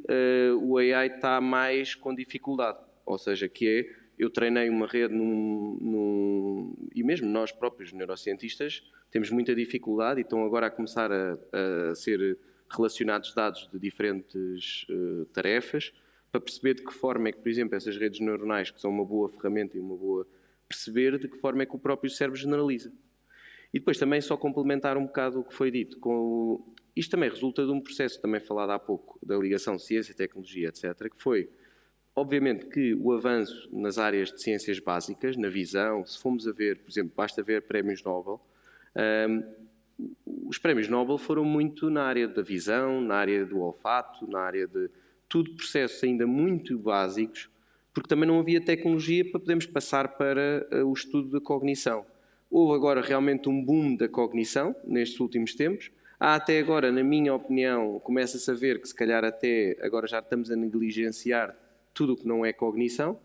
o AI está mais com dificuldade. Ou seja, que é, eu treinei uma rede e mesmo nós próprios, neurocientistas, temos muita dificuldade e estão agora a começar a ser relacionados dados de diferentes tarefas, para perceber de que forma é que, por exemplo, essas redes neuronais, que são uma boa ferramenta e uma boa... perceber de que forma é que o próprio cérebro generaliza. E depois também só complementar um bocado o que foi dito, Isto também resulta de um processo, também falado há pouco, da ligação ciência, tecnologia, etc., que foi, obviamente, que o avanço nas áreas de ciências básicas, na visão, se formos a ver, por exemplo, basta ver prémios Nobel, os prémios Nobel foram muito na área da visão, na área do olfato, na área de tudo processos ainda muito básicos, porque também não havia tecnologia para podermos passar para o estudo da cognição. Houve agora realmente um boom da cognição nestes últimos tempos. Há até agora, na minha opinião, começa-se a ver que se calhar até agora já estamos a negligenciar tudo o que não é cognição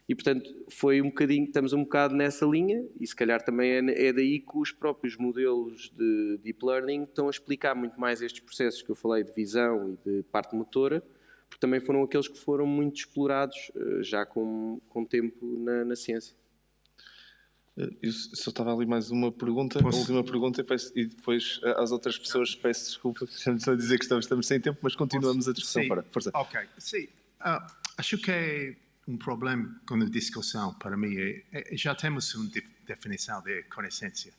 e, portanto, estamos um bocado nessa linha e se calhar também é daí que os próprios modelos de Deep Learning estão a explicar muito mais estes processos que eu falei de visão e de parte motora, porque também foram aqueles que foram muito explorados já com tempo na ciência. Eu só estava ali mais uma pergunta, a última pergunta, e depois às outras pessoas peço desculpa, estamos a dizer que estamos sem tempo, mas continuamos a discussão. Força. Ok, sim. Acho que é um problema com a discussão, para mim, já temos uma definição de consciência.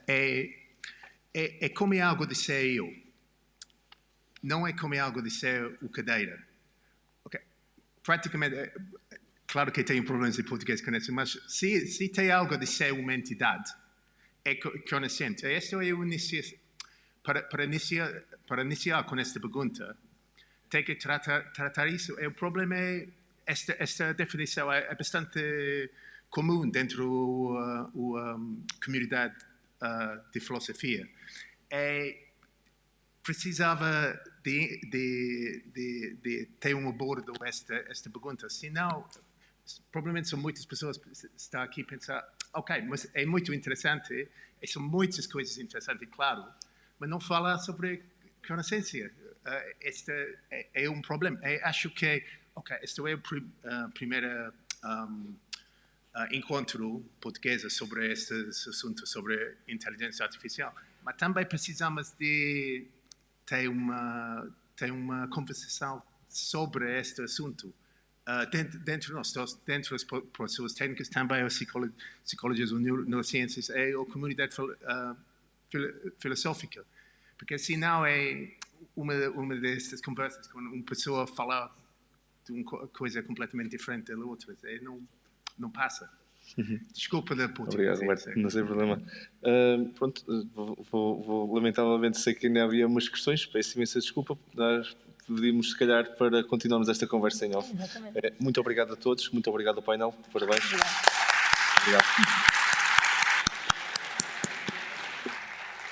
É como algo de ser eu. Não é como algo de ser o cadeira. Okay. Praticamente, claro que tem problemas em português com isso, mas se tem algo de ser uma entidade, é consciente. Esta é para iniciar com esta pergunta, tem que tratar isso. O problema é esta definição é bastante comum dentro da comunidade de filosofia. Precisava de ter um abordo esta pergunta, senão provavelmente são muitas pessoas que estão aqui a pensar, ok, mas é muito interessante, são muitas coisas interessantes, claro, mas não fala sobre consciência. Este é um problema. Acho que, ok, este é o primeiro encontro português sobre este assunto, sobre inteligência artificial, mas também precisamos de ter uma conversação sobre este assunto. Dentro de nós, dentro das pessoas técnicas, também as psicologias ou neurociências, é a comunidade filosófica. Porque senão é uma destas conversas, quando uma pessoa fala de uma coisa completamente diferente da outra, não passa. Desculpa da português. Obrigado, Roberto. Não tem problema. Pronto, vou lamentavelmente sei que ainda havia umas questões, peço imensa desculpa. Nós pedimos, se calhar, para continuarmos esta conversa em off. Muito obrigado a todos, muito obrigado ao painel. Parabéns. Obrigado.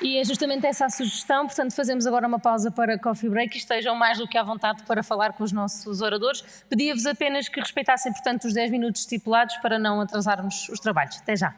E é justamente essa a sugestão, portanto fazemos agora uma pausa para coffee break e estejam mais do que à vontade para falar com os nossos oradores. Pedia-vos apenas que respeitassem, portanto, os 10 minutos estipulados para não atrasarmos os trabalhos. Até já.